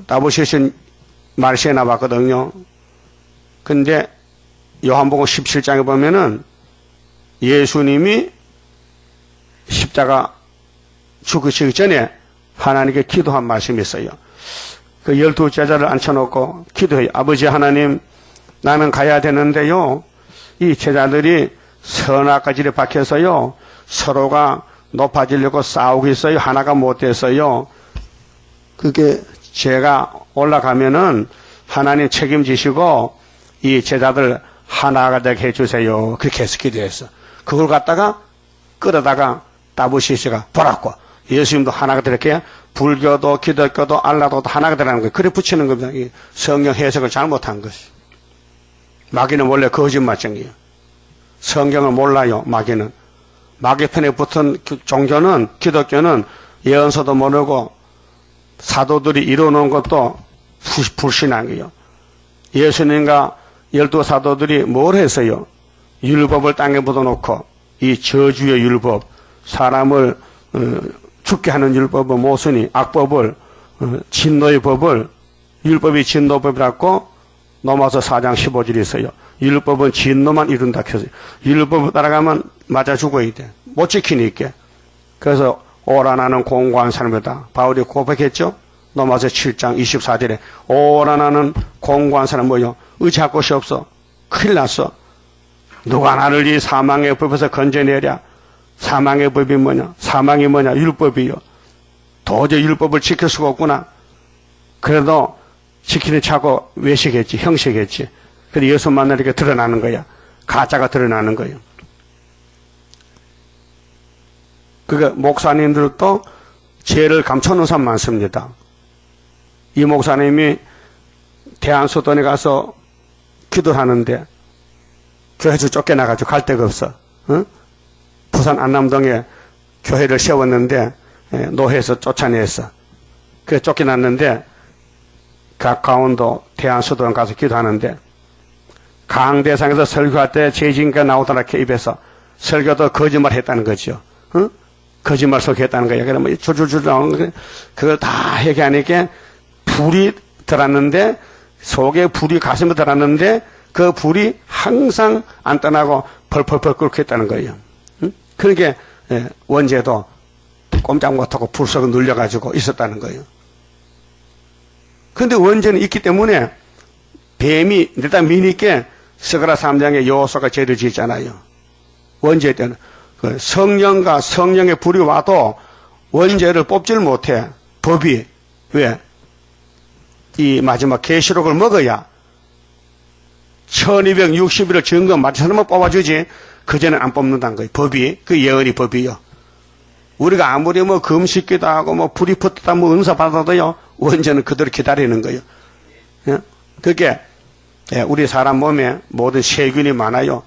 다보시시 말시에 나왔거든요. 근데 요한복음 17장에 보면은 예수님이 십자가 죽으시기 전에 하나님께 기도한 말씀이 있어요. 그 12제자를 앉혀놓고 기도해요. 아버지 하나님, 나는 가야 되는데요. 이 제자들이 선악과질에 박혀서요. 서로가 높아지려고 싸우고 있어요. 하나가 못 됐어요. 그게 제가 올라가면은 하나님 책임지시고 이 제자들 하나가 되게 해주세요. 그렇게 해서 기도했어. 그걸 갖다가 끌어다가 다부시시가 보라고 예수님도 하나가 되게 불교도 기독교도 알라도 하나가 되라는 거예요. 그래 붙이는 겁니다. 이 성경 해석을 잘못한 것이. 마귀는 원래 거짓말쟁이에요. 성경을 몰라요. 마귀는. 마귀 편에 붙은 종교는 기독교는 예언서도 모르고 사도들이 이루어놓은 것도 불신앙이에요. 예수님과 12사도들이 뭘 했어요? 율법을 땅에 묻어놓고 이 저주의 율법, 사람을 죽게 하는 율법을 모순이 악법을 진노의 법을 율법이 진노법이라고 넘어서 4장 15절이 있어요. 율법은 진노만 이룬다 해서 율법을 따라가면 맞아 죽어야 돼. 못 지키니까. 그래서 오라 나는 공고한 사람이다. 바울이 고백했죠. 넘어서 7장 24절에 오라 나는 공고한 사람 뭐요? 의지할 곳이 없어. 큰일 났어. 누가 나를 이 사망의 법에서 건져내랴. 사망의 법이 뭐냐? 사망이 뭐냐? 율법이요. 도저히 율법을 지킬 수가 없구나. 그래도 지키는 차고 외식했지, 형식했지. 그래서 예수 만나니까 드러나는 거야. 가짜가 드러나는 거예요. 그러니까 목사님들도 죄를 감춰놓은 사람 많습니다. 이 목사님이 대한수도원에 가서 기도하는데 교회에서 쫓겨나가지고 갈 데가 없어. 응? 부산 안남동에 교회를 세웠는데 노회에서 쫓아냈어. 그래서 쫓겨났는데 강원도 대한수도원 가서 기도하는데 강대상에서 설교할 때 죄진가 나오더라 입에서 설교도 거짓말 했다는 거죠. 응? 거짓말 속였다는 거예요. 그러면 줄줄줄 나오는 거예요. 그걸 다 회개하니까 불이 들었는데, 속에 불이 가슴에 들었는데, 그 불이 항상 안 떠나고 펄펄펄 끓고 있다는 거예요. 그러니까 원죄도 꼼짝 못하고 불 속에 눌려가지고 있었다는 거예요. 그런데 원죄는 있기 때문에 뱀이 일단 미니께 스가랴 3장에 여호수아가 죄를 지었잖아요. 원죄 때는 성령과 성령의 불이 와도 원죄를 뽑질 못해. 법이. 왜? 이 마지막 계시록을 먹어야 1260일을 증거 맞은 사람만 뽑아주지 그전엔 안 뽑는다는 거예요. 법이. 그 예언이 법이요. 우리가 아무리 뭐 금식기도 하고 뭐 불이 붙었다 뭐 은사 받아도요, 원죄는 그대로 기다리는 거예요. 그게 우리 사람 몸에 모든 세균이 많아요.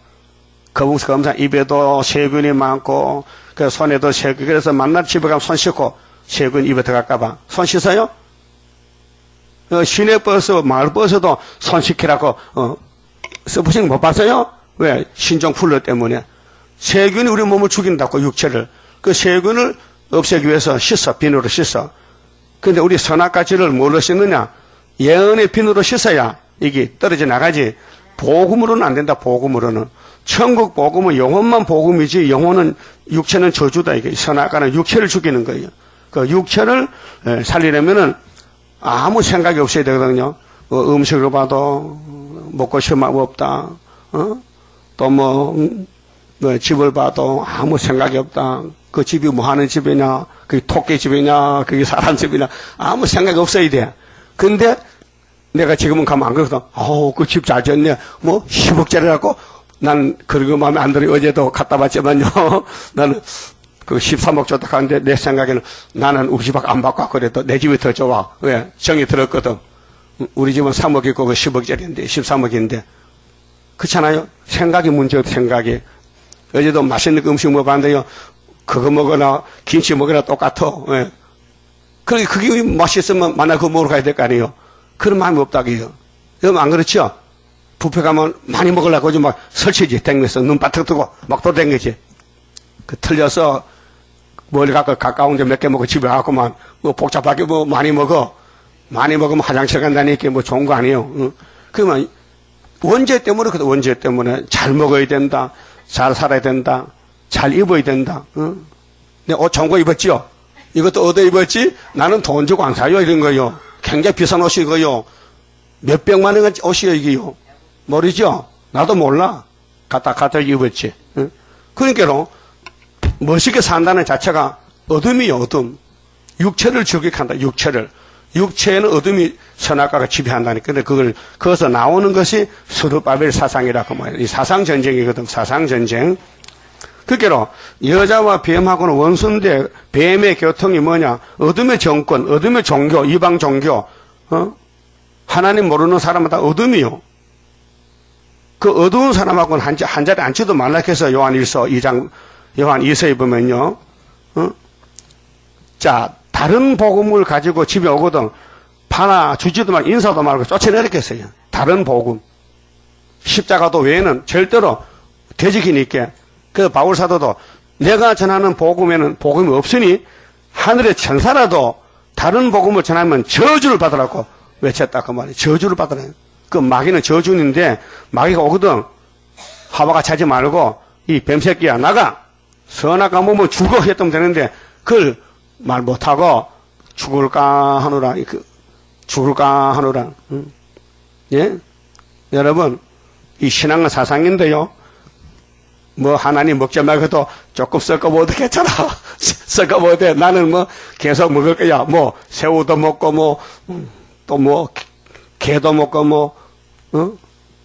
거북섬 입에도 세균이 많고 그 손에도 세균. 그래서 만날 집에 가면 손 씻고 세균 입에 들어갈까봐 손 씻어요? 시내 버스, 마을 버스도 손 씻기라고 써보신 거 못 봤어요? 왜? 신종 플루 때문에 세균이 우리 몸을 죽인다고 육체를. 그 세균을 없애기 위해서 씻어. 비누로 씻어. 근데 우리 선악가지를 뭘로 씻느냐? 예언의 비누로 씻어야 이게 떨어져 나가지. 복음으로는 안 된다. 복음으로는. 천국 복음은 영혼만 복음이지 영혼은 육체는 저주다. 이게 선악가는 육체를 죽이는 거예요. 그 육체를 살리려면은 아무 생각이 없어야 되거든요. 음식을 봐도 먹고 싶은 마음 없다. 또 집을 봐도 아무 생각이 없다. 그 집이 뭐 하는 집이냐, 그게 토끼 집이냐, 그게 사람 집이냐, 아무 생각이 없어야 돼. 근데 내가 지금은 가면 안 그러거든. 그 집 잘 지었네. 뭐 10억짜리라고? 난 그런 거 마음에 안 들어요. 어제도 갖다 봤지만요. 나는 그 13억 줬다 하는데 내 생각에는 나는 우리 집 안 받고 그래도 내 집이 더 좋아. 왜? 정이 들었거든. 우리 집은 3억 있고 그 10억짜리인데 13억인데. 그렇잖아요. 생각이 문제없어. 생각이. 어제도 맛있는 음식 먹어봤는데요. 그거 먹으나 김치 먹으나 똑같아. 예. 그게 맛있으면 만날 그거 먹으러 가야 될 거 아니에요. 그런 마음이 없다고요. 여러분 안 그렇죠? 뷔페 가면 많이 먹으려고 하지 막 설치지. 댕겨서 눈 바짝 뜨고 막 돌아댕기지. 틀려서 멀리 가까운 데 몇 개 먹고 집에 가고만 뭐 복잡하게 뭐 많이 먹어. 많이 먹으면 화장실 간다니까 뭐 좋은 거 아니에요. 그러면 원죄 때문에 원죄 때문에 잘 먹어야 된다. 잘 살아야 된다. 잘 입어야 된다. 내가 옷 좋은 거 입었지요? 이것도 얻어 입었지? 나는 돈 주고 안 사요. 이런 거요. 굉장히 비싼 옷이고요. 몇백만 원 옷이요, 이게요. 모르죠? 나도 몰라. 갖다 입었지. 그러니까, 멋있게 산다는 자체가 어둠이요, 어둠. 육체를 저격한다, 육체를. 육체에는 어둠이 선악과가 지배한다니까. 근데 거기서 나오는 것이 스룹바벨 사상이라고 말해요. 이 사상전쟁이거든, 사상전쟁. 그게로 여자와 뱀하고는 원수인데 뱀의 교통이 뭐냐? 어둠의 정권, 어둠의 종교, 이방 종교, 하나님 모르는 사람은 다 어둠이요. 그 어두운 사람하고는 한 자리에 앉지도 말라 해서 요한 1서 2장, 요한 2서에 보면요. 자, 다른 복음을 가지고 집에 오거든. 파나 주지도 말고 인사도 말고 쫓아내렸겠어요. 다른 복음. 십자가도 외에는 절대로 되지기니까. 그 바울 사도도 내가 전하는 복음에는 복음이 없으니 하늘의 천사라도 다른 복음을 전하면 저주를 받으라고 외쳤다 그 말이에요. 저주를 받으라. 그 마귀는 저주인데 마귀가 오거든. 하와가 자지 말고 이 뱀새끼야 나가. 선악과 몸은 죽어 했으면 되는데 그걸 말 못하고 죽을까 하노라. 죽을까 하노라. 예? 여러분 이 신앙은 사상인데요. 뭐 하나님 먹지 말고도 조금 섞어먹어도 괜찮아. 섞어먹어도 돼. 나는 뭐 계속 먹을 거야. 뭐 새우도 먹고 뭐 또 뭐 게도 먹고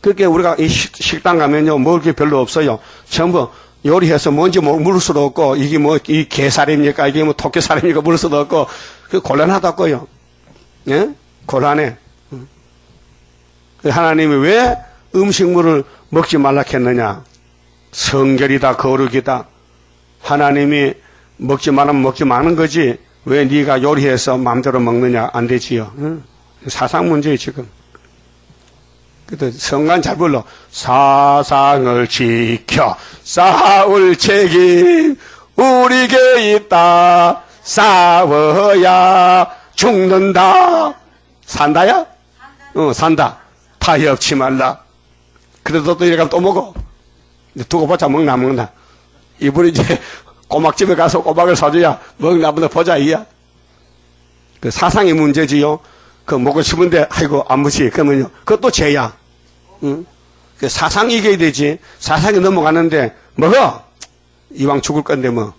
그렇게 우리가 이 식당 가면요 먹을 게 별로 없어요. 전부 요리해서 뭔지 물을 수도 없고 이게 뭐 이 게살입니까 이게 뭐 토끼살입니까 물을 수도 없고 그 곤란하다고요. 예? 곤란해. 하나님이 왜 음식물을 먹지 말라 했느냐? 성결이다, 거룩이다. 하나님이 먹지 말으면 먹지 마는 거지. 왜 네가 요리해서 마음대로 먹느냐? 안 되지요. 사상 문제예요, 지금. 그때 성간 잘 불러. 사상을 지켜 싸울 책임 우리게 있다. 싸워야 죽는다. 산다야? 산다. 타협치 말라. 그래도 또 이래가 또 먹어. 두고 보자, 먹나, 안 먹나. 이분이 이제 꼬막집에 가서 꼬막을 사줘야 먹나 보다 보자, 이야. 그 사상의 문제지요. 그 먹고 싶은데, 아이고, 안 먹지. 그러면요. 그것도 죄야. 응? 그 사상 이겨야 되지. 사상이 넘어가는데, 먹어! 이왕 죽을 건데, 뭐.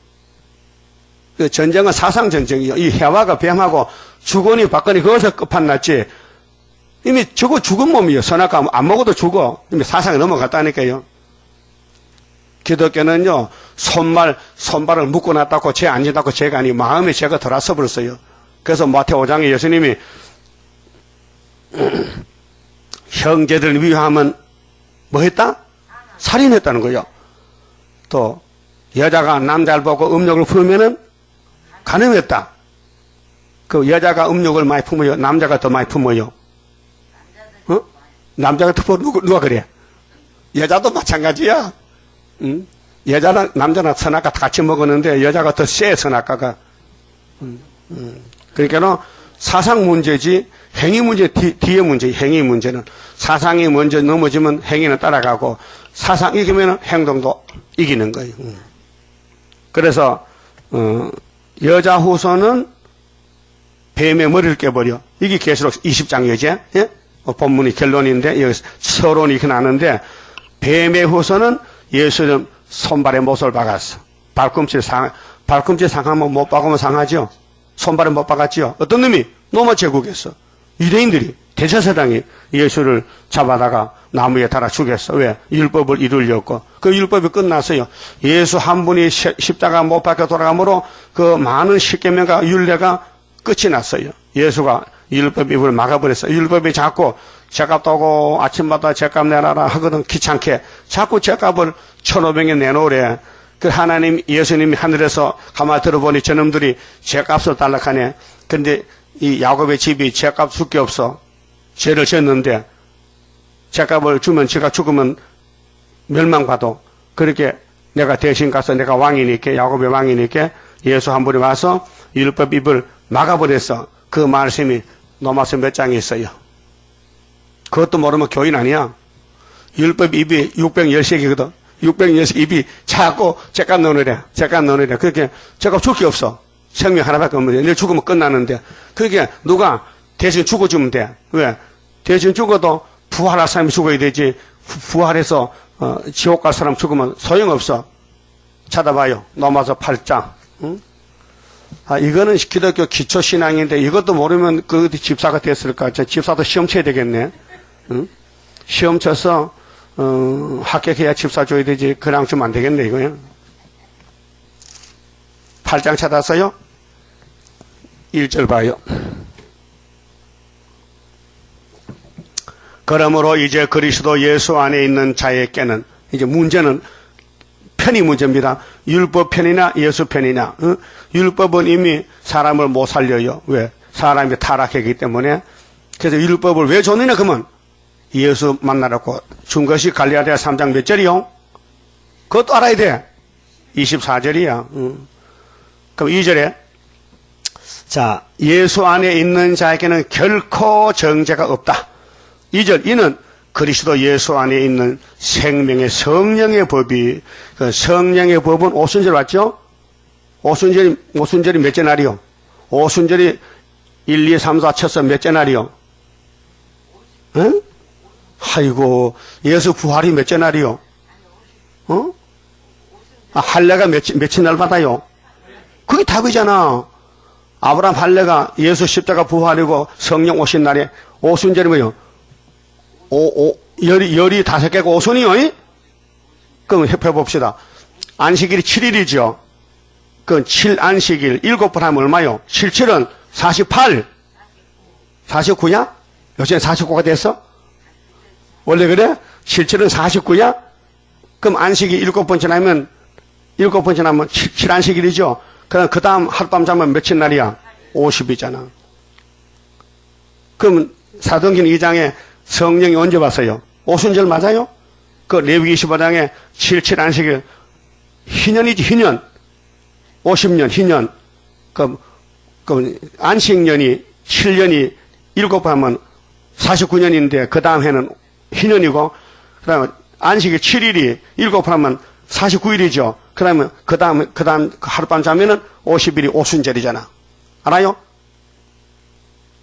그 전쟁은 사상 전쟁이요. 이 해와가 뱀하고 주거니 박거니 거기서 끝판났지. 이미 죽은 몸이요. 선악과 안 먹어도 죽어. 이미 사상이 넘어갔다니까요. 기독교는요, 손발을 묶어놨다고 죄 안 진다고 죄가 아니고 마음에 죄가 들어서 버렸어요. 그래서 마태오 5장에 예수님이 형제들 위하면 뭐 했다? 살인했다는 거예요. 또 여자가 남자를 보고 음욕을 품으면은 간음했다. 그 여자가 음욕을 많이 품어요. 남자가 더 많이 품어요. 남자가 더 누가 그래? 여자도 마찬가지야. 응? 여자랑 남자랑 선악과 같이 먹었는데 여자가 더 세 선악과가. 그러니까는 사상 문제지 행위 문제 뒤에 문제. 행위 문제는 사상이 먼저 넘어지면 행위는 따라가고 사상 이기면 행동도 이기는 거예요. 그래서 여자 후손은 뱀의 머리를 깨버려. 이게 계시록 20장이지. 예? 본문이 결론인데 여기 서론이 이렇게 나는데 뱀의 후손은 예수님 손발에 못을 박았어. 발꿈치 상하면 못 박으면 상하죠. 손발에 못 박았지요. 어떤 놈이 노마 제국에서 유대인들이 대제사장이 예수를 잡아다가 나무에 달아 죽였어. 왜? 율법을 이루려고. 그 율법이 끝났어요. 예수 한 분이 십자가 못 박혀 돌아가므로 그 많은 십계명과 율례가 끝이 났어요. 예수가 율법 입을 막아버렸어요. 율법이 자꾸 죄값 떠고 아침마다 죄값 내놔라 하거든. 귀찮게 자꾸 죄값을 1,500원 내놓으래. 그 하나님 예수님이 하늘에서 가만히 들어보니 저놈들이 죄값을 달락하네. 근데 이 야곱의 집이 죄값 줄 게 없어. 죄를 졌는데 죄값을 주면 제가 죽으면 멸망받아. 그렇게 내가 대신 가서 내가 왕이니까 야곱의 왕이니까 예수 한 분이 와서 율법 입을 막아버렸어. 그 말씀이 로마서 몇 장에 있어요. 그것도 모르면 교인 아니야. 율법 입이 610이거든. 610 입이 자꾸 죄값 넣으래. 죄값 넣으래. 그렇게 죄값 줄 게 없어. 생명 하나밖에 없는데 내 죽으면 끝나는데 그렇게 누가 대신 죽어주면 돼. 왜? 대신 죽어도 부활할 사람이 죽어야 되지. 부활해서 지옥 갈 사람 죽으면 소용없어. 찾아봐요. 로마서 8장. 응? 이거는 기독교 기초신앙인데 이것도 모르면 그 집사가 됐을까? 집사도 시험 쳐야 되겠네. 응? 시험 쳐서 합격해야 집사 줘야 되지. 그냥 주면 안 되겠네 이거요. 8장 찾았어요? 1절 봐요. 그러므로 이제 그리스도 예수 안에 있는 자에게는 이제 문제는 편이 문제입니다. 율법 편이나 예수 편이냐. 율법은 이미 사람을 못 살려요. 왜? 사람이 타락했기 때문에. 그래서 율법을 왜 줬느냐 그러면 예수 만나라고 준 것이 갈라디아 3장 몇 절이요? 그것도 알아야 돼. 24절이야. 그럼 2절에 자 예수 안에 있는 자에게는 결코 정죄가 없다. 2절 이는 그리스도 예수 안에 있는 생명의 성령의 법이 그 성령의 법은 오순절 맞죠? 오순절이 몇째 날이요? 오순절이 1, 2, 3, 4 쳐서 몇째 날이요? 응? 아이고 예수 부활이 몇째 날이요? 할례가 며칠 날 받아요? 그게 답이잖아. 아브라함 할례가 예수 십자가 부활이고 성령 오신 날에 오순절이 뭐요? 열이 5개가 오순이요? 그럼 해봅시다. 안식일이 7일이죠. 그건 7안식일 7번 하면 얼마요? 7, 7은 48. 49야? 요새 49가 됐어? 원래 그래? 7, 7은 49야? 그럼 안식이 7번째 나면 7번째 나면 7안식일이죠. 그럼 그 다음 하룻밤 자면 며칠 날이야? 50이잖아. 그럼 사도행전 2장에 성령이 언제 왔어요? 오순절 맞아요? 그 레위기 25장에 7, 7안식일 희년이지 희년. 50년, 희년, 안식년이 7년이 7번 하면 49년인데, 그 다음 해는 희년이고, 그 다음에 안식이 7일이 7번 하면 49일이죠. 그러면 그 다음 하룻밤 자면은 50일이 오순절이잖아. 알아요?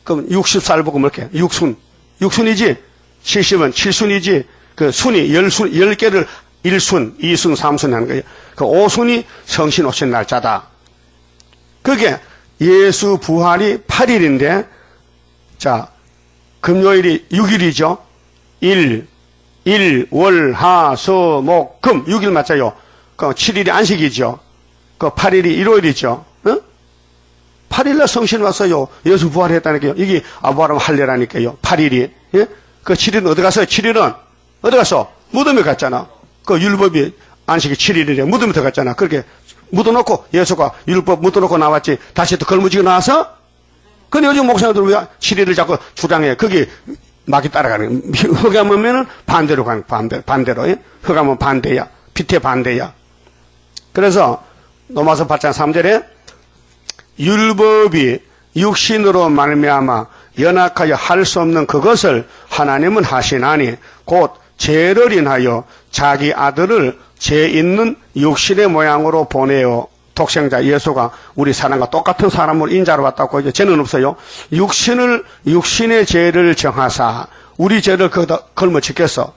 그럼 60살 보고 뭐게 육순이지? 70은 7순이지? 그 순이 10개를 1순, 2순, 3순 하는 거예요. 그 5순이 성신 오신 날짜다. 그게 예수 부활이 8일인데, 자, 금요일이 6일이죠. 일, 월, 하, 수, 목, 금, 6일 맞아요. 그 7일이 안식이죠. 그 8일이 일요일이죠. 어? 8일날 성신 왔어요. 예수 부활했다니까요. 이게 아브라함 할례라니까요. 8일이. 예? 그 7일은 어디 갔어요? 7일은 어디 갔어? 무덤에 갔잖아. 그 율법이 안식이 7일이래. 무덤에 들어갔잖아. 그렇게 묻어놓고 예수가 율법 묻어놓고 나왔지. 다시 또 걸무지고 나와서? 근데 요즘 목사님들 왜 7일을 자꾸 주장해? 그게 막이 따라가는 거예요. 흑암하면은 반대로 가는 반대로. 예? 흑암은 반대야. 빛의 반대야. 그래서 로마서 8장 3절에 율법이 육신으로 말미암아 연약하여 할 수 없는 그것을 하나님은 하시나니 곧 죄를 인하여 자기 아들을 죄 있는 육신의 모양으로 보내어 독생자 예수가 우리 사람과 똑같은 사람을 인자로 왔다고 이제 죄는 없어요. 육신의 죄를 정하사 우리 죄를 거기다 걸머지겠어.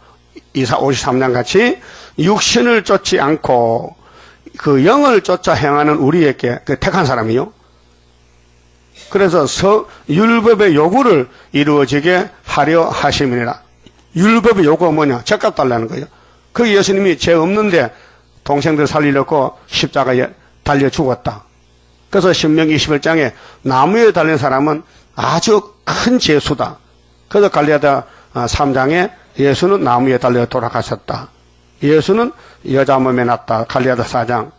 이사 53장 같이 육신을 쫓지 않고 그 영을 쫓아 행하는 우리에게 그 택한 사람이요. 그래서 율법의 요구를 이루어지게 하려 하심이니라. 율법의 요구가 뭐냐? 죄값 달라는 거예요. 그 예수님이 죄 없는데 동생들 살리려고 십자가에 달려 죽었다. 그래서 신명기 21장에 나무에 달린 사람은 아주 큰 죄수다. 그래서 갈라디아 3장에 예수는 나무에 달려 돌아가셨다. 예수는 여자 몸에 났다. 갈라디아 4장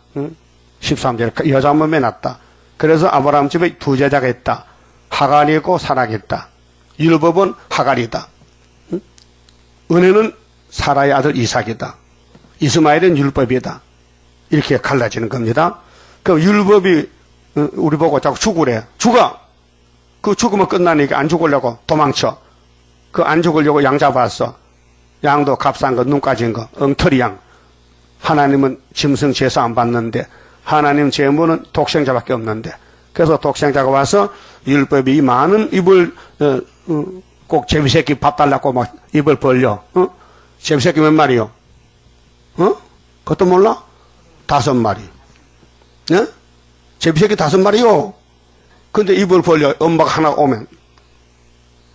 13절에 여자 몸에 났다. 그래서 아브라함 집에 두 제자가 있다. 하갈이 있고 사락이 있다. 율법은 하갈이다. 은혜는 사라의 아들 이삭이다. 이스마엘은 율법이다. 이렇게 갈라지는 겁니다. 그 율법이 우리 보고 자꾸 죽으래. 죽어. 그 죽으면 끝나니까 안 죽으려고 도망쳐. 그 안 죽으려고 양 잡았어. 양도 값싼 거, 눈 까진 거, 엉터리 양. 하나님은 짐승 제사 안 받는데 하나님 제물은 독생자밖에 없는데 그래서 독생자가 와서 율법이 많은 입을 꼭 제비새끼 밥 달라고 막 입을 벌려. 제비새끼 몇 마리요? 그것도 몰라? 5마리. 예? 제비새끼 5마리요. 근데 입을 벌려. 엄마가 하나 오면.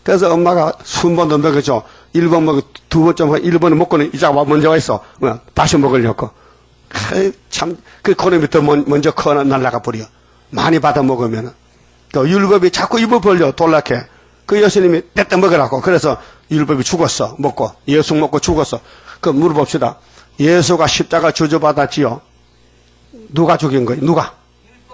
그래서 엄마가 순번 더 먹여줘. 1번 먹고 2번째 먹고 1번에 먹고는 이자가 먼저 와 있어. 다시 먹으려고. 참, 그 고놈이 더 먼저 커 날라가 버려. 많이 받아 먹으면은. 그 율법이 자꾸 입을 벌려 돌락해. 그 예수님이 때때 먹으라고. 그래서 율법이 죽었어. 먹고. 예수 먹고 죽었어. 그 물어봅시다. 예수가 십자가 저주받았지요. 누가 죽인 거예요? 누가?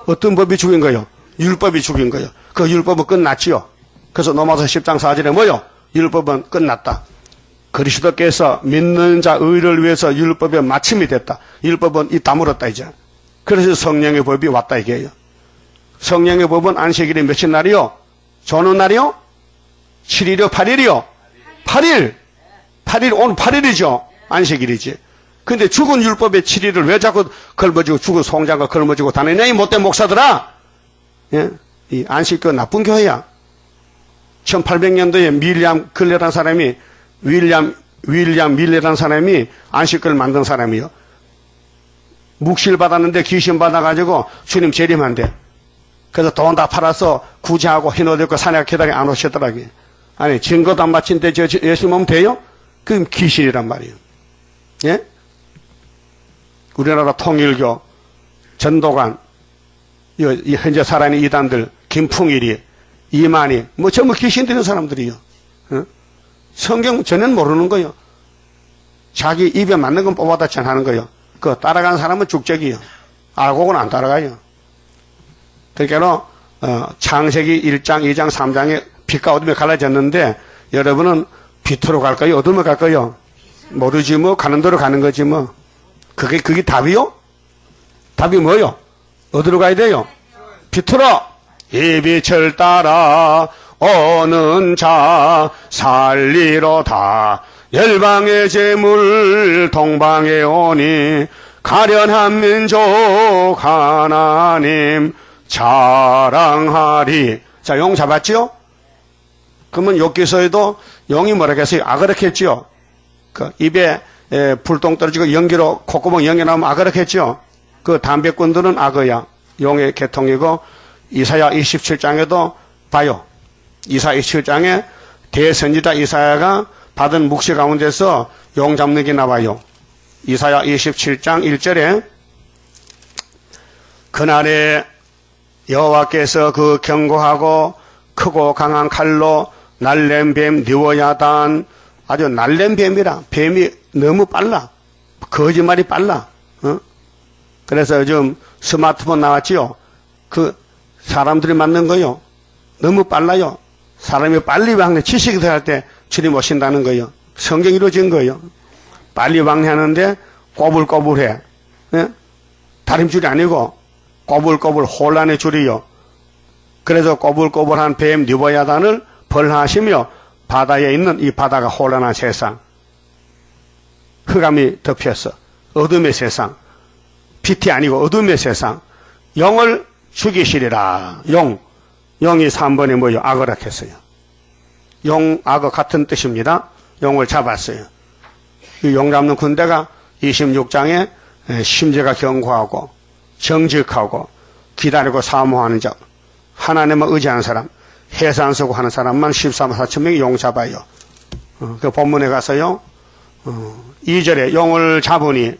어떤 법이 죽인 거예요? 율법이 죽인 거예요. 그 율법은 끝났지요. 그래서 로마서 10장 4절에 뭐요? 율법은 끝났다. 그리스도께서 믿는 자 의를 위해서 율법의 마침이 됐다. 율법은 이 다물었다 이제. 그래서 성령의 법이 왔다 이게요. 성령의 법은 안식일이 며칠 날이요? 조는 날이요? 7일이요? 8일이요? 8일. 오늘 8일이죠. 안식일이지. 근데 죽은 율법의 7일을 왜 자꾸 걸머지고 죽은 송장과 걸머지고 다니냐 이 못된 목사들아. 예? 이 안식교 나쁜 교회야. 1800년도에 윌리엄 밀레라는 사람이 안식교를 만든 사람이요. 묵실 받았는데 귀신 받아가지고 주님 재림한대. 그래서 돈 다 팔아서 구제하고 흰옷 입고 사냥 계단에 안 오시더라고요. 아니 증거도 안 바친데 저 예수님 오면 돼요? 그럼 귀신이란 말이에요. 예? 우리나라 통일교, 전도관, 현재 살아있는 이단들, 김풍일이, 이만희, 뭐 전부 귀신 들은 사람들이요. 어? 성경 전혀 모르는 거요. 자기 입에 맞는 건 뽑아다 전하는 거요. 그 따라가는 사람은 죽적이요. 알고는 안 따라가요. 그러니까 창세기 1장, 2장, 3장에 빛과 어둠이 갈라졌는데 여러분은 빛으로 갈까요? 어둠으로 갈까요? 모르지 뭐 가는 대로 가는 거지 뭐. 그게 답이요? 답이 뭐요? 어디로 가야 돼요? 빛으로. 이 빛을 따라 오는 자 살리로다. 열방의 재물 동방에 오니 가련한 민족 하나님 자랑하리. 자, 용 잡았죠? 그러면 욥기서에도 용이 뭐라 했어요? 아그락했죠? 그 입에 불똥 떨어지고 연기로 콧구멍 연기 나오면 아그락했죠? 그 담배꾼들은 악어야. 용의 계통이고, 이사야 27장에도 봐요. 이사야 27장에 대선지자 이사야가 받은 묵시 가운데서 용 잡는 게 나와요. 이사야 27장 1절에 그날에 여호와께서 그 경고하고 크고 강한 칼로 날랜 뱀 느워야단. 아주 날랜 뱀이라. 뱀이 너무 빨라. 거짓말이 빨라. 그래서 요즘 스마트폰 나왔지요. 그 사람들이 만든 거요. 너무 빨라요. 사람이 빨리 왕래 지식이 들어갈 때 주님 오신다는 거예요. 성경이 이루어진 거예요. 빨리 왕래하는데 꼬불꼬불해. 예? 다림줄이 아니고 꼬불꼬불 혼란의 줄이요. 그래서 꼬불꼬불한 뱀 느보야단을 벌하시며 바다에 있는 이 바다가 혼란한 세상. 흑암이 덮였어. 어둠의 세상. 빛이 아니고 어둠의 세상. 영을 죽이시리라. 영이 3번에 뭐요? 악어락했어요. 용, 악어 같은 뜻입니다. 용을 잡았어요. 이 용 잡는 군대가 26장에 심지가 견고하고 정직하고 기다리고 사모하는 자, 하나님을 의지하는 사람, 해산 서고 하는 사람만 13만 4천 명이 용 잡아요. 그 본문에 가서요. 2절에 용을 잡으니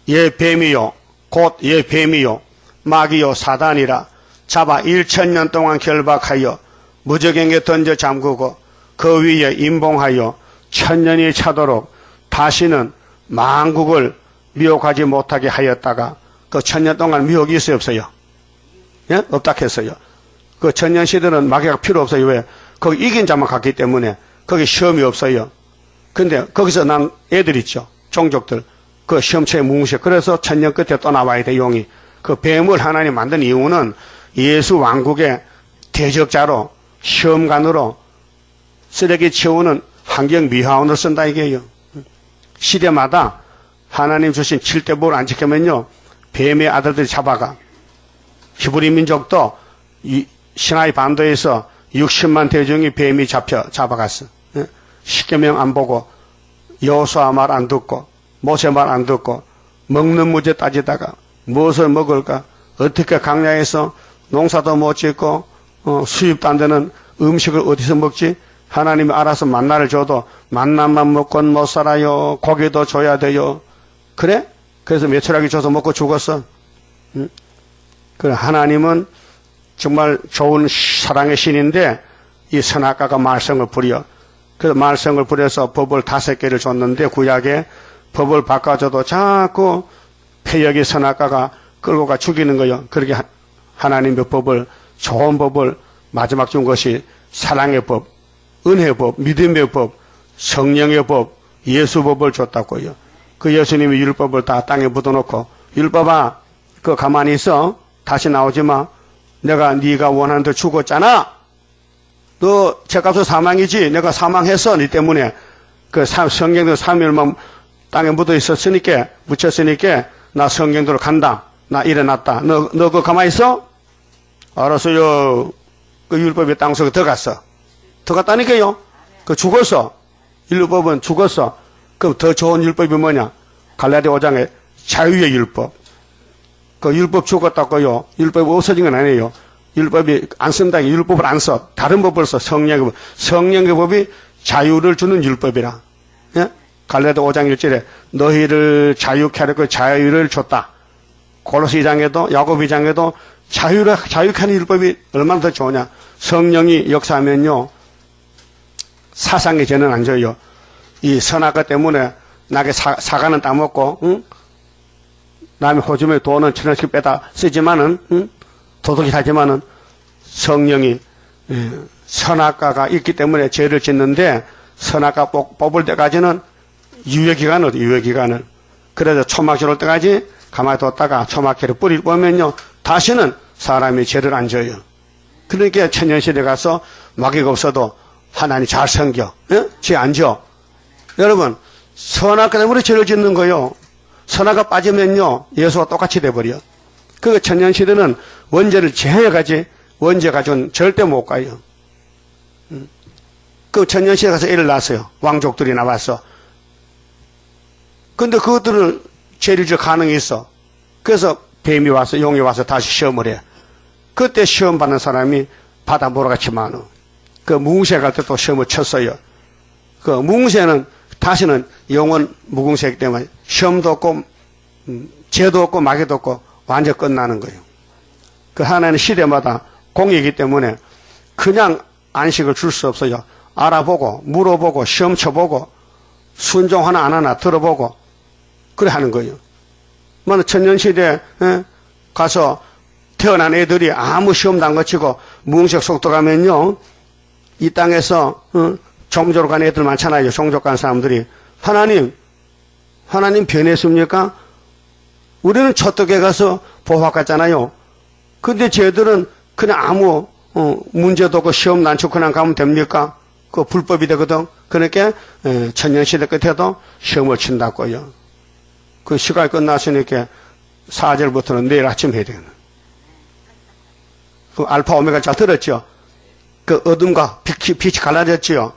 예 뱀이요 곧 예 뱀이요 마귀요 사단이라 잡아 1000년 동안 결박하여 무적행에 던져 잠그고 그 위에 임봉하여 1000년이 차도록 다시는 만국을 미혹하지 못하게 하였다가 그 1000년 동안 미혹이 있어요 없어요? 예? 없다 했어요. 그 1000년 시대는 마귀가 필요 없어요. 왜? 거기 이긴 자만 갔기 때문에 거기 시험이 없어요. 근데 거기서 난 애들 있죠. 종족들. 그 시험체에 뭉쳐. 그래서 1000년 끝에 또 나와야 돼, 용이. 그 뱀을 하나님 만든 이유는 예수 왕국의 대적자로, 시험관으로, 쓰레기 치우는 환경 미화원을 쓴다 이게요. 시대마다 하나님 주신 7대복을 안 지키면요, 뱀의 아들들이 잡아가. 히브리 민족도 이 시나이 반도에서 60만 대중이 뱀이 잡아갔어. 십계명 안 보고, 여호수아 말 안 듣고, 모세 말 안 듣고, 먹는 문제 따지다가 무엇을 먹을까? 어떻게 강야에서 농사도 못 짓고 수입도 안 되는 음식을 어디서 먹지? 하나님이 알아서 만나를 줘도 만나만 먹고는 못 살아요. 고기도 줘야 돼요. 그래? 그래서 메추라기 줘서 먹고 죽었어. 그래, 하나님은 정말 좋은 사랑의 신인데 이 선악과가 말썽을 부려. 그래서 말썽을 부려서 법을 5개를 줬는데 구약에 법을 바꿔줘도 자꾸 폐역의 선악과가 끌고 가 죽이는 거예요. 그렇게 하나님의 법을, 좋은 법을 마지막 준 것이 사랑의 법, 은혜의 법, 믿음의 법, 성령의 법, 예수법을 줬다고요. 그 예수님이 율법을 다 땅에 묻어놓고, 율법아, 그거 가만히 있어. 다시 나오지 마. 내가 네가 원하는 대로 죽었잖아. 너 죄값은 사망이지. 내가 사망했어. 네 때문에. 그 성경도 3일만 땅에 묻어 있었으니까, 묻혔으니까, 나 성경대로 간다. 나 일어났다. 너 그거 가만히 있어? 알았어요. 그 율법이 땅속에 들어갔어. 들어갔다니까요. 그 죽었어. 율법은 죽었어. 그럼 더 좋은 율법이 뭐냐? 갈라디아 5장에 자유의 율법. 그 율법 죽었다고요. 율법이 없어진 건 아니에요. 율법이 안 쓴다. 율법을 안 써. 다른 법을 써. 성령의 법. 성령의 법이 자유를 주는 율법이라. 예? 갈라디아 5장 1절에 너희를 자유케 하려고 자유를 줬다. 골로새 2장에도 야고보 2장에도 자유케 하는 율법이 얼마나 더 좋으냐. 성령이 역사하면요. 사상의 죄는 안 져요. 이 선악과 때문에 나게 사과는 따먹고 응? 남의 호주머니 돈은 1,000원씩 빼다 쓰지만은 응? 도둑이 하지만은 성령이 선악과가 있기 때문에 죄를 짓는데 선악과 뽑을 때까지는 유예기간을 유예기간을. 그래서 초막절 올 때까지 가만히 뒀다가 초막회를 뿌리를 보면요, 다시는 사람이 죄를 안 져요. 그러니까 천년시대 가서 마귀가 없어도 하나님 잘 섬겨. 예? 죄 안 져. 여러분, 선악과 때문에 죄를 짓는 거요. 선악과 빠지면요, 예수와 똑같이 돼버려. 그 천년시대는 원죄를 제해가지, 원죄 가지고는 절대 못 가요. 그 천년시대 가서 애를 낳았어요. 왕족들이 나왔어. 근데 그것들은 죄를 질 가능이 있어. 그래서 뱀이 와서, 용이 와서 다시 시험을 해. 그때 시험 받는 사람이 바다 모래같이 많어. 그 무궁세 갈 때 또 시험을 쳤어요. 그 무궁세는 다시는 영원 무궁세이기 때문에 시험도 없고, 죄도 없고, 마귀도 없고, 완전 끝나는 거예요. 그 하나님 시대마다 공이기 때문에 그냥 안식을 줄 수 없어요. 알아보고, 물어보고, 시험 쳐보고, 순종 하나 안 하나 들어보고, 그래 하는 거예요. 뭐, 천년시대에 가서 태어난 애들이 아무 시험도 안 거치고, 무응식 속도 가면요, 이 땅에서, 종교로 간 애들 많잖아요. 종족 간 사람들이. 하나님 변했습니까? 우리는 저떡에 가서 보화 갔잖아요. 근데 쟤들은 그냥 아무, 문제도 없고 시험 난치고 그냥 가면 됩니까? 그 불법이 되거든. 그러니까, 천년시대 끝에도 시험을 친다고요. 그 시간이 끝났으니까 4절부터는 내일 아침 해야 되는. 그 알파 오메가 잘 들었죠? 그 어둠과 빛이 갈라졌지요?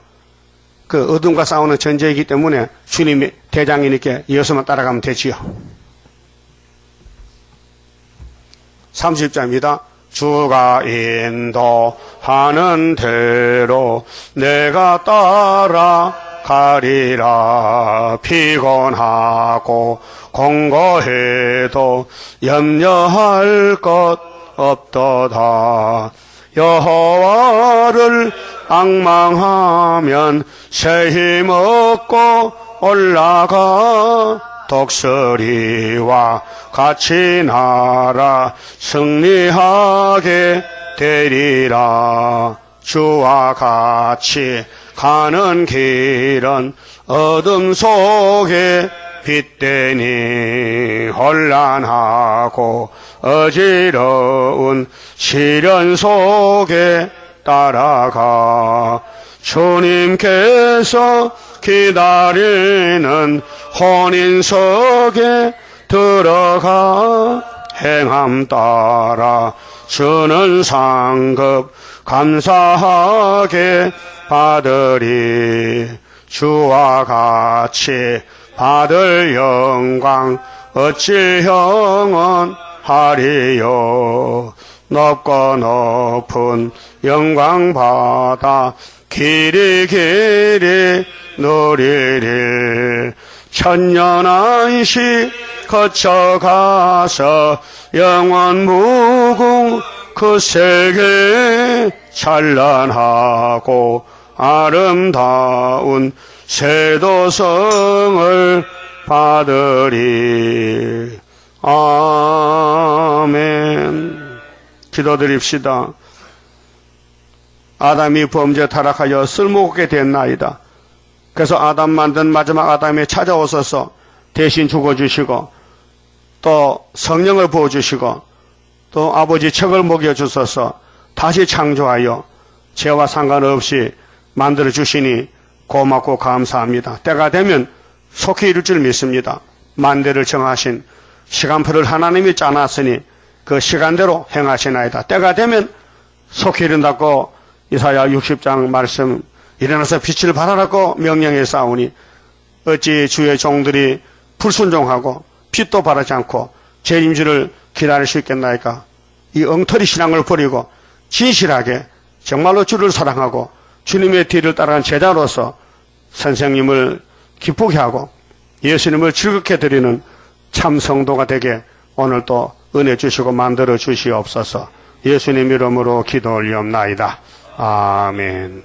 그 어둠과 싸우는 전쟁이기 때문에 주님이 대장이니까 예수만 따라가면 되지요. 30절입니다. 주가 인도하는 대로 내가 따라가리라. 피곤하고 공고해도 염려할 것 없도다. 여호와를 앙망하면 새 힘 얻고 올라가. 독수리와 같이 날아 승리하게 되리라. 주와 같이 가는 길은 어둠 속에 빛되니 혼란하고 어지러운 시련 속에 따라가. 주님께서 기다리는 혼인석에 들어가. 행함 따라 주는 상급 감사하게 받으리. 주와 같이 받을 영광 어찌 영원하리요. 높고 높은 영광 받아 길이 누리리. 천년 안식 거쳐가서 영원 무궁 그 세계 찬란하고 아름다운 세도성을 받으리. 아멘. 기도드립시다. 아담이 범죄 타락하여 쓸모없게 됐나이다. 그래서 아담 만든 마지막 아담이 찾아오셔서 대신 죽어주시고 또 성령을 부어주시고 또 아버지 척을 먹여주셔서 다시 창조하여 죄와 상관없이 만들어주시니 고맙고 감사합니다. 때가 되면 속히 이룰 줄 믿습니다. 만대를 정하신 시간표를 하나님이 짜놨으니 그 시간대로 행하시나이다. 때가 되면 속히 이룬다고 이사야 60장 말씀, 일어나서 빛을 발하라고 명령해 싸우니 어찌 주의 종들이 불순종하고 빛도 바라지 않고 재림주를 기다릴 수 있겠나이까. 이 엉터리 신앙을 버리고 진실하게 정말로 주를 사랑하고 주님의 뒤를 따라간 제자로서 선생님을 기쁘게 하고 예수님을 즐겁게 드리는 참 성도가 되게 오늘 또 은혜 주시고 만들어 주시옵소서. 예수님 이름으로 기도 올리옵나이다. 아멘.